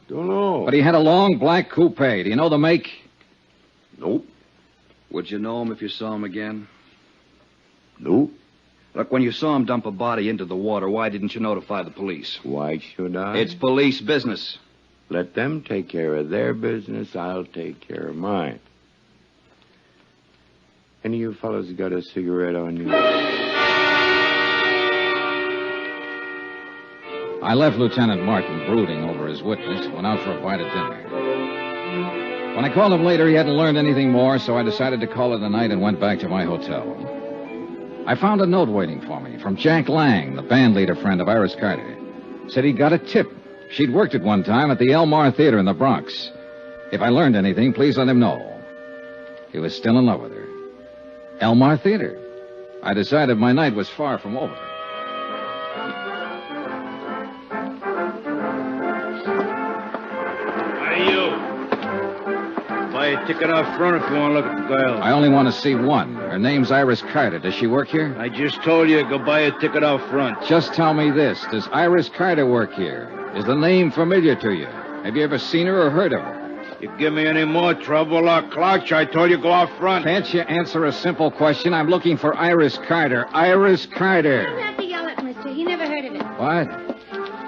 Don't know. But he had a long black coupe. Do you know the make? Nope. Would you know him if you saw him again? Nope. Look, when you saw him dump a body into the water, why didn't you notify the police? Why should I? It's police business. Let them take care of their business. I'll take care of mine. Any of you fellas got a cigarette on you? I left Lieutenant Martin brooding over his witness, went out for a bite of dinner. When I called him later, he hadn't learned anything more, so I decided to call it a night and went back to my hotel. I found a note waiting for me from Jack Lang, the band leader friend of Iris Carter. Said he'd got a tip. She'd worked at one time at the Elmar Theater in the Bronx. If I learned anything, please let him know. He was still in love with her. Elmar Theater. I decided my night was far from over. Buy a ticket out front if you want to look at the girl. I only want to see one. Her name's Iris Carter. Does she work here? I just told you, go buy a ticket out front. Just tell me this. Does Iris Carter work here? Is the name familiar to you? Have you ever seen her or heard of her? You give me any more trouble or clutch, I told you go out front. Can't you answer a simple question? I'm looking for Iris Carter. Iris Carter. You don't have to yell at mister. He never heard of it. What?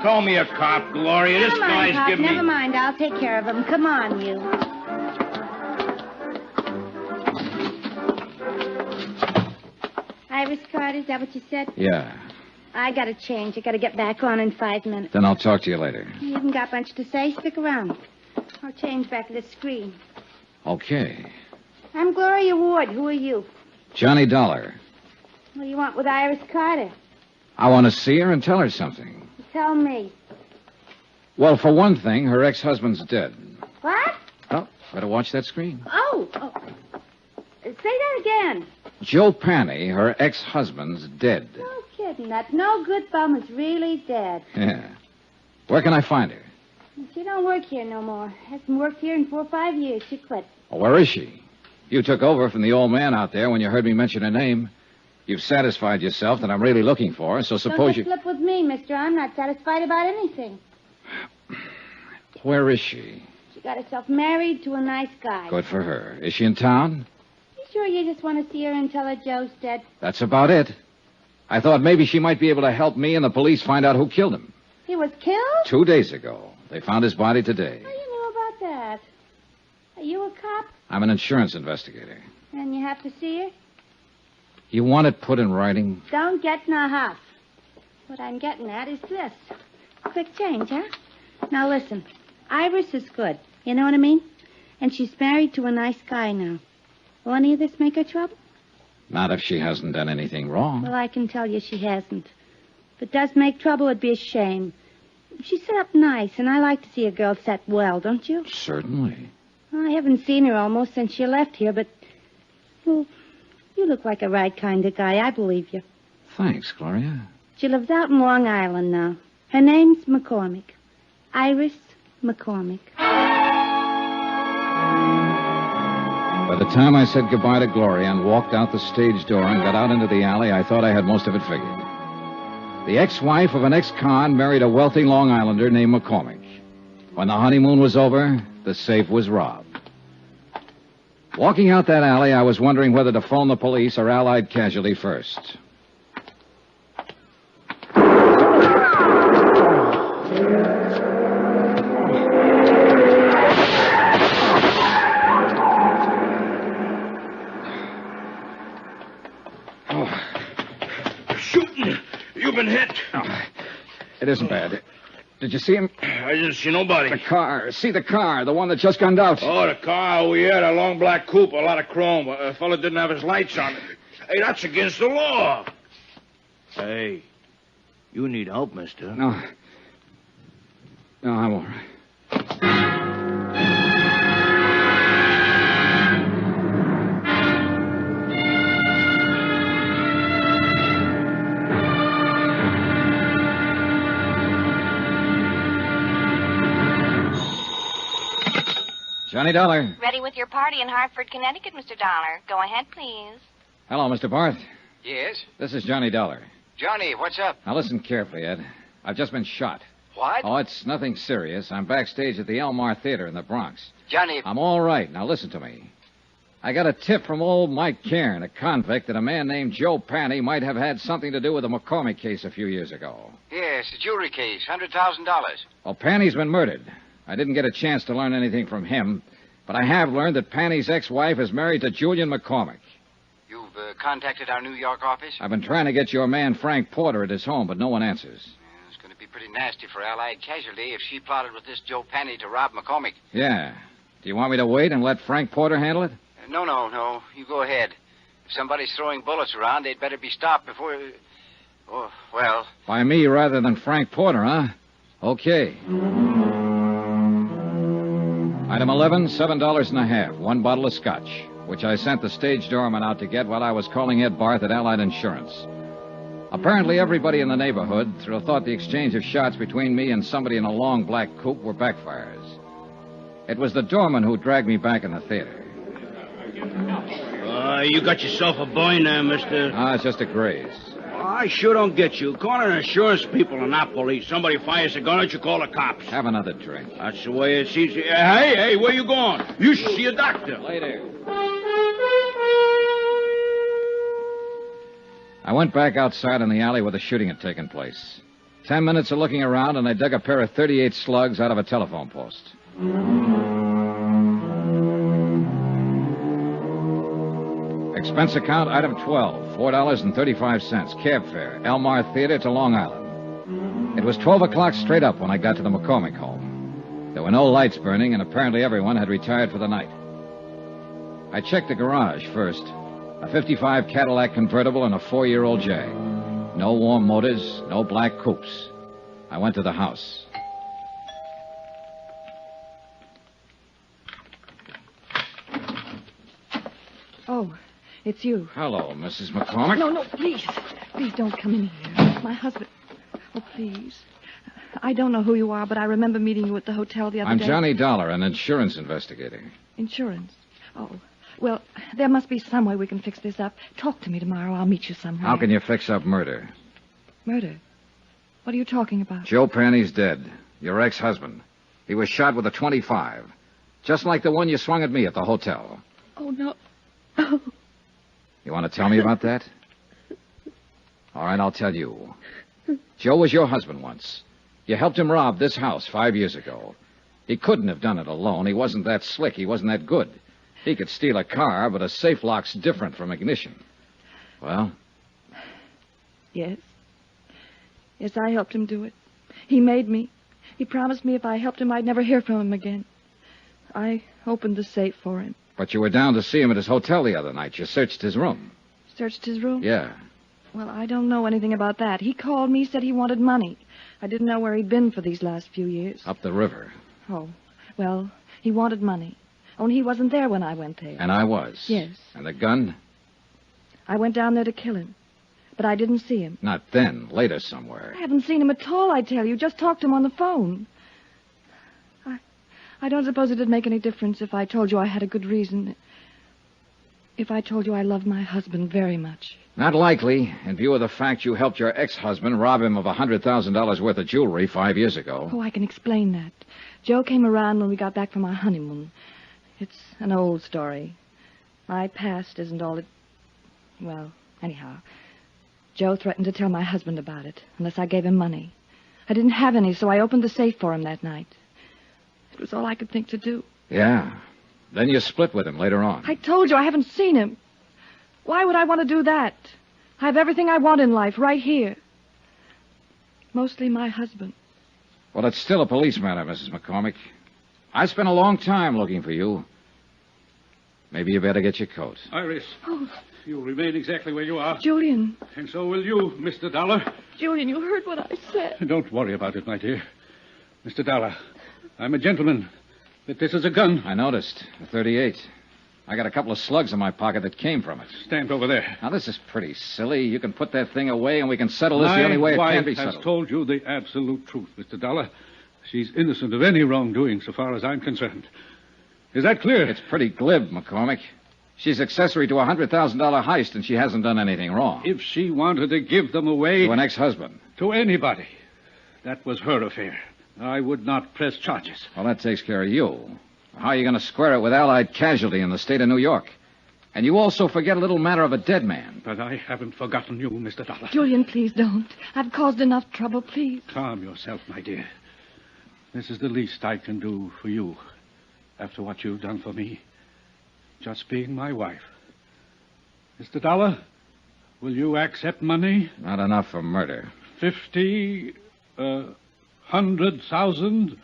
Call me a cop, Gloria. This guy's Pop. giving me... Never mind. I'll take care of him. Come on, you. Iris Carter, is that what you said? Yeah. I gotta change. I gotta get back on in 5 minutes. Then I'll talk to you later. You haven't got much to say. Stick around. I'll change back to the screen. Okay. I'm Gloria Ward. Who are you? Johnny Dollar. What do you want with Iris Carter? I want to see her and tell her something. Tell me. Well, for one thing, her ex-husband's dead. What? Oh, better watch that screen. Oh. Say that again. Joe Panny, her ex-husband's dead. No kidding. That no good bum is really dead. Yeah. Where can I find her? She don't work here no more. Hasn't worked here in 4 or 5 years. She quit. Oh, where is she? You took over from the old man out there when you heard me mention her name. You've satisfied yourself that I'm really looking for her, so suppose Don't slip with me, mister. I'm not satisfied about anything. Where is she? She got herself married to a nice guy. Good for her. Is she in town? You sure you just want to see her and tell her Joe's dead? That's about it. I thought maybe she might be able to help me and the police find out who killed him. He was killed? 2 days ago. They found his body today. How do you know about that? Are you a cop? I'm an insurance investigator. And you have to see her? You want it put in writing? Don't get in a huff. What I'm getting at is this. Quick change, huh? Now listen. Iris is good. You know what I mean? And she's married to a nice guy now. Will any of this make her trouble? Not if she hasn't done anything wrong. Well, I can tell you she hasn't. If it does make trouble, it'd be a shame. She's set up nice, and I like to see a girl set well, don't you? Certainly. I haven't seen her almost since she left here, but... Well, you look like a right kind of guy. I believe you. Thanks, Gloria. She lives out in Long Island now. Her name's McCormick. Iris McCormick. By the time I said goodbye to Gloria and walked out the stage door and got out into the alley, I thought I had most of it figured. The ex-wife of an ex-con married a wealthy Long Islander named Macormack. When the honeymoon was over, the safe was robbed. Walking out that alley, I was wondering whether to phone the police or Allied Casualty first. Shooting! You've been hit. It isn't bad. Did you see him? I didn't see nobody. The car. See the car, the one that just gunned out. Oh, the car. Oh, yeah, the long black coupe, a lot of chrome. A fella didn't have his lights on. Hey, that's against the law. Hey, you need help, mister. No, I'm all right. Johnny Dollar. Ready with your party in Hartford, Connecticut, Mr. Dollar. Go ahead, please. Hello, Mr. Barth. Yes? This is Johnny Dollar. Johnny, what's up? Now listen carefully, Ed. I've just been shot. What? Oh, it's nothing serious. I'm backstage at the Elmar Theater in the Bronx. Johnny... I'm all right. Now listen to me. I got a tip from old Mike Cairn, a convict, that a man named Joe Panny might have had something to do with the Macormack case a few years ago. Yes, the jewelry case, $100,000. Well, Panny's been murdered. I didn't get a chance to learn anything from him, but I have learned that Panny's ex-wife is married to Julian Macormack. You've contacted our New York office? I've been trying to get your man Frank Porter at his home, but no one answers. It's going to be pretty nasty for Allied Casualty if she plotted with this Joe Panny to rob Macormack. Yeah. Do you want me to wait and let Frank Porter handle it? No. You go ahead. If somebody's throwing bullets around, they'd better be stopped before... Oh, well... By me rather than Frank Porter, huh? Okay. Item 11, $7.50, one bottle of scotch, which I sent the stage doorman out to get while I was calling Ed Barth at Allied Insurance. Apparently, everybody in the neighborhood thought the exchange of shots between me and somebody in a long black coupe were backfires. It was the doorman who dragged me back in the theater. You got yourself a boy now, mister. It's just a graze. I sure don't get you. Calling insurance people and not police. Somebody fires a gun at you, call the cops. Have another drink. That's the way it seems. Hey, where you going? You should see a doctor. Later. I went back outside in the alley where the shooting had taken place. 10 minutes of looking around, and I dug a pair of .38 slugs out of a telephone post. Expense account, item 12, $4.35, cab fare, Elmar Theater to Long Island. It was 12 o'clock straight up when I got to the Macormack home. There were no lights burning, and apparently everyone had retired for the night. I checked the garage first. A 55 Cadillac convertible and a 4-year-old Jag. No warm motors, no black coupes. I went to the house. Oh, it's you. Hello, Mrs. Macormack. No, please. Please don't come in here. My husband. Oh, please. I don't know who you are, but I remember meeting you at the hotel the other day. I'm Johnny Dollar, an insurance investigator. Insurance? Oh. Well, there must be some way we can fix this up. Talk to me tomorrow. I'll meet you somewhere. How can you fix up murder? Murder? What are you talking about? Joe Panny's dead. Your ex-husband. He was shot with a .25. Just like the one you swung at me at the hotel. Oh, no. Oh. You want to tell me about that? All right, I'll tell you. Joe was your husband once. You helped him rob this house 5 years ago. He couldn't have done it alone. He wasn't that slick. He wasn't that good. He could steal a car, but a safe lock's different from ignition. Well? Yes. Yes, I helped him do it. He made me. He promised me if I helped him, I'd never hear from him again. I opened the safe for him. But you were down to see him at his hotel the other night. You searched his room. Searched his room? Yeah. Well, I don't know anything about that. He called me, said he wanted money. I didn't know where he'd been for these last few years. Up the river. Oh, well, he wanted money. Only he wasn't there when I went there. And I was? Yes. And the gun? I went down there to kill him. But I didn't see him. Not then. Later somewhere. I haven't seen him at all, I tell you. Just talked to him on the phone. I don't suppose it'd make any difference if I told you I had a good reason. if I told you I love my husband very much? Not likely, in view of the fact you helped your ex-husband rob him of $100,000 worth of jewelry 5 years ago. Oh, I can explain that. Joe came around when we got back from our honeymoon. It's an old story. My past isn't all it... Well, anyhow, Joe threatened to tell my husband about it, unless I gave him money. I didn't have any, so I opened the safe for him that night. It was all I could think to do. Yeah. Then you split with him later on. I told you I haven't seen him. Why would I want to do that? I have everything I want in life right here. Mostly my husband. Well, it's still a police matter, Mrs. McCormick. I spent a long time looking for you. Maybe you better get your coat. Iris, Oh, you'll remain exactly where you are. Julian. And so will you, Mr. Dollar. Julian, you heard what I said. Don't worry about it, my dear. Mr. Dollar, I'm a gentleman. But this is a gun. I noticed. A .38. I got a couple of slugs in my pocket that came from it. Stand over there. Now, this is pretty silly. You can put that thing away and we can settle this the only way it can be My wife settled. has told you the absolute truth, Mr. Dollar. She's innocent of any wrongdoing so far as I'm concerned. Is that clear? It's pretty glib, McCormick. She's accessory to a $100,000 heist and she hasn't done anything wrong. If she wanted to give them away... To an ex-husband. To anybody. That was her affair. I would not press charges. Well, that takes care of you. How are you going to square it with Allied casualty in the state of New York? And you also forget a little matter of a dead man. But I haven't forgotten you, Mr. Dollar. Julian, please don't. I've caused enough trouble, please. Calm yourself, my dear. This is the least I can do for you after what you've done for me. Just being my wife. Mr. Dollar, will you accept money? Not enough for murder. 50, 100,000.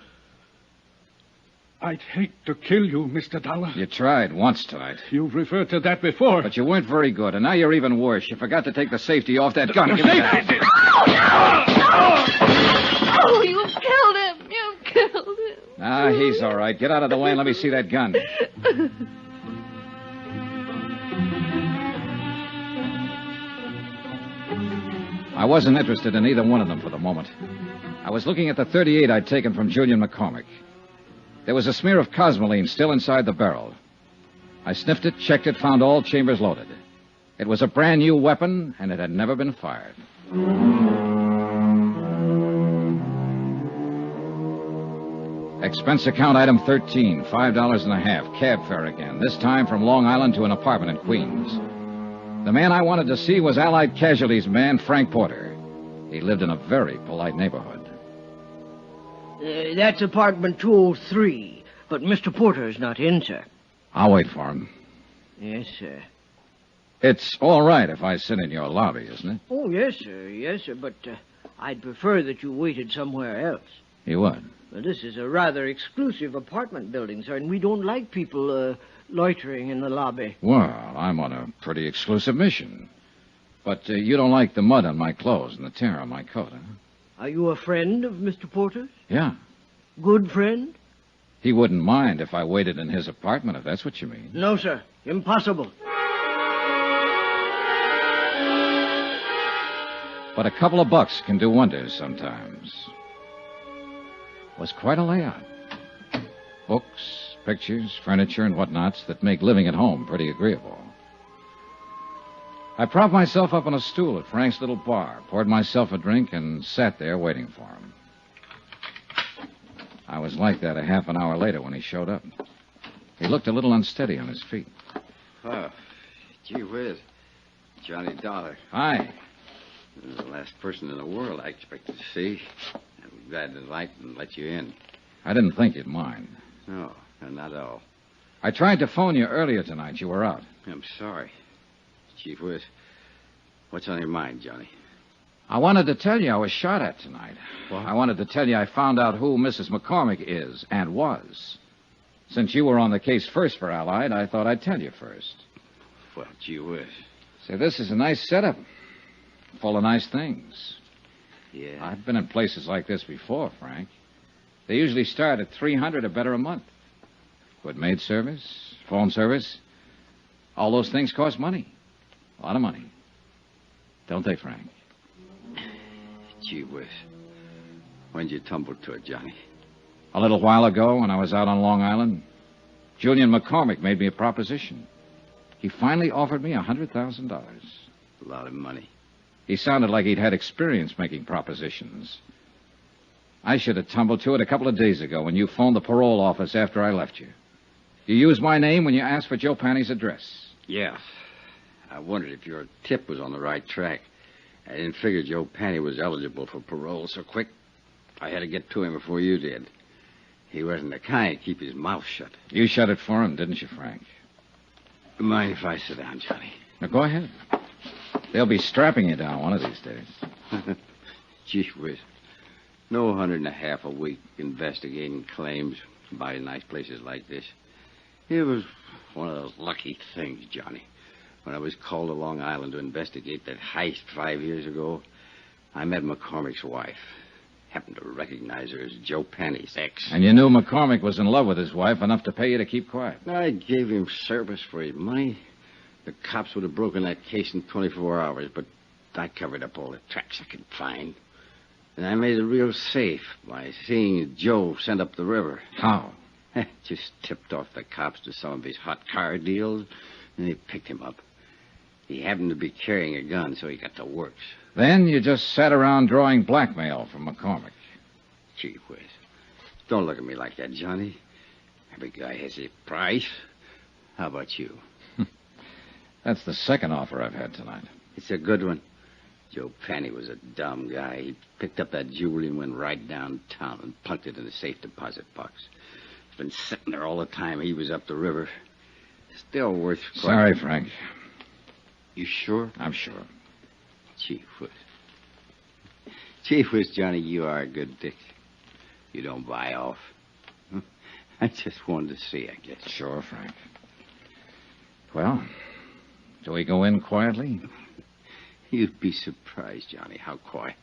I'd hate to kill you, Mr. Dollar. You tried once tonight. You've referred to that before. But you weren't very good, and now you're even worse. You forgot to take the safety off that gun. The Give me that. safety? Oh, you killed him. You killed him. Ah, he's all right. Get out of the way and let me see that gun. I wasn't interested in either one of them for the moment. I was looking at the .38 I'd taken from Julian McCormick. There was a smear of cosmoline still inside the barrel. I sniffed it, checked it, found all chambers loaded. It was a brand new weapon, and it had never been fired. Expense account item 13, $5.50, cab fare again, this time from Long Island to an apartment in Queens. The man I wanted to see was Allied Casualties man Frank Porter. He lived in a very polite neighborhood. That's apartment 203, but Mr. Porter's not in, sir. I'll wait for him. Yes, sir. It's all right if I sit in your lobby, isn't it? Oh, yes, sir, but I'd prefer that you waited somewhere else. You would? Well, this is a rather exclusive apartment building, sir, and we don't like people loitering in the lobby. Well, I'm on a pretty exclusive mission. But you don't like the mud on my clothes and the tear on my coat, huh? Are you a friend of Mr. Porter's? Yeah. Good friend? He wouldn't mind if I waited in his apartment, if that's what you mean. No, sir. Impossible. But a couple of bucks can do wonders sometimes. It was quite a layout. Books, pictures, furniture, and whatnots that make living at home pretty agreeable. I propped myself up on a stool at Frank's little bar, poured myself a drink, and sat there waiting for him. I was like that a half an hour later when he showed up. He looked a little unsteady on his feet. Oh, gee whiz. Johnny Dollar. Hi. You're the last person in the world I expected to see. I'm glad to light and let you in. I didn't think you'd mind. No, not at all. I tried to phone you earlier tonight. You were out. I'm sorry. Chief Whiz, what's on your mind, Johnny? I wanted to tell you I was shot at tonight. What? I wanted to tell you I found out who Mrs. McCormick is and was. Since you were on the case first for Allied, I thought I'd tell you first. Well, gee whiz. Say, this is a nice setup. Full of nice things. Yeah. I've been in places like this before, Frank. They usually start at $300 or better a month. Good maid service, phone service. All those things cost money. A lot of money. Don't they, Frank? Gee whiz. When'd you tumble to it, Johnny? A little while ago when I was out on Long Island, Julian McCormick made me a proposition. He finally offered me $100,000. A lot of money. He sounded like he'd had experience making propositions. I should have tumbled to it a couple of days ago when you phoned the parole office after I left you. You used my name when you asked for Joe Panny's address. Yeah. I wondered if your tip was on the right track. I didn't figure Joe Panny was eligible for parole so quick. I had to get to him before you did. He wasn't the kind to keep his mouth shut. You shut it for him, didn't you, Frank? Mind if I sit down, Johnny? Now, go ahead. They'll be strapping you down one of these days. Gee whiz. No 150 a week investigating claims by nice places like this. It was one of those lucky things, Johnny. When I was called to Long Island to investigate that heist 5 years ago, I met Macormack's wife. Happened to recognize her as Joe Panny's ex. And you knew McCormick was in love with his wife enough to pay you to keep quiet. I gave him service for his money. The cops would have broken that case in 24 hours, but I covered up all the tracks I could find. And I made it real safe by seeing Joe sent up the river. How? Just tipped off the cops to some of his hot car deals, and they picked him up. He happened to be carrying a gun, so he got the works. Then you just sat around drawing blackmail from McCormick. Gee whiz. Don't look at me like that, Johnny. Every guy has a price. How about you? That's the second offer I've had tonight. It's a good one. Joe Panny was a dumb guy. He picked up that jewelry and went right downtown and plunked it in a safe deposit box. It's been sitting there all the time he was up the river. Still worth... Sorry, Frank. You sure? I'm sure. Gee whiz. Gee whiz, Johnny, you are a good dick. You don't buy off. I just wanted to see, I guess. Sure, Frank. Well, do we go in quietly? You'd be surprised, Johnny, how quiet.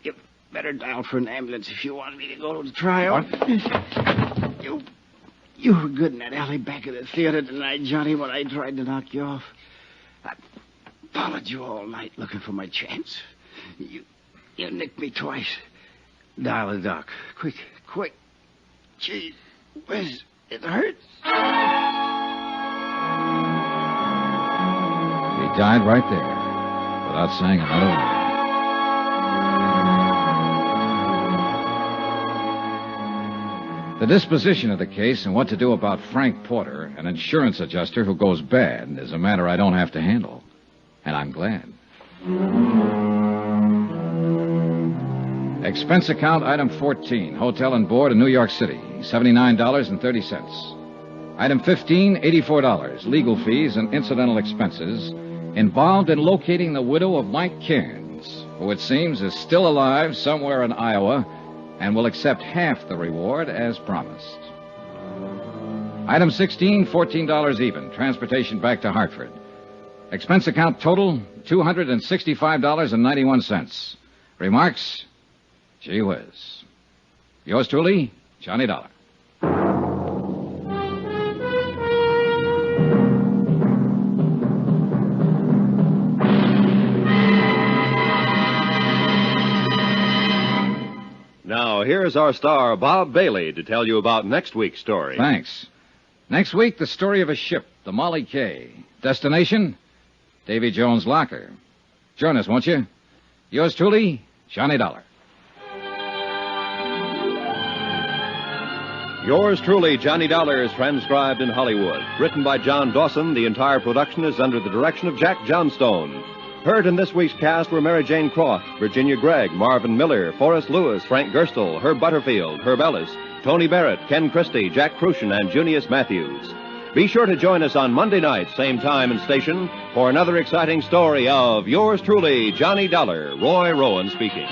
You better dial for an ambulance if you want me to go to the trial. What? You were good in that alley back of the theater tonight, Johnny, when I tried to knock you off. I followed you all night looking for my chance. You nicked me twice. Dial the doc. Quick. Gee whiz, it hurts. He died right there, without saying another word. The disposition of the case and what to do about Frank Porter, an insurance adjuster who goes bad, is a matter I don't have to handle. And I'm glad. Expense account item 14, hotel and board in New York City, $79.30. Item 15, $84, legal fees and incidental expenses involved in locating the widow of Mike Cairns, who it seems is still alive somewhere in Iowa and will accept half the reward as promised. Item 16, $14 even, transportation back to Hartford. Expense account total, $265.91. Remarks? Gee whiz. Yours truly, Johnny Dollar. Now, here's our star, Bob Bailey, to tell you about next week's story. Thanks. Next week, the story of a ship, the Molly K. Destination, Davy Jones' locker. Join us, won't you? Yours truly, Johnny Dollar. Yours truly, Johnny Dollar, is transcribed in Hollywood. Written by John Dawson, the entire production is under the direction of Jack Johnstone. Heard in this week's cast were Mary Jane Croft, Virginia Gregg, Marvin Miller, Forrest Lewis, Frank Gerstle, Herb Butterfield, Herb Ellis, Tony Barrett, Ken Christie, Jack Crucian, and Junius Matthews. Be sure to join us on Monday night, same time and station, for another exciting story of Yours truly, Johnny Dollar. Roy Rowan speaking.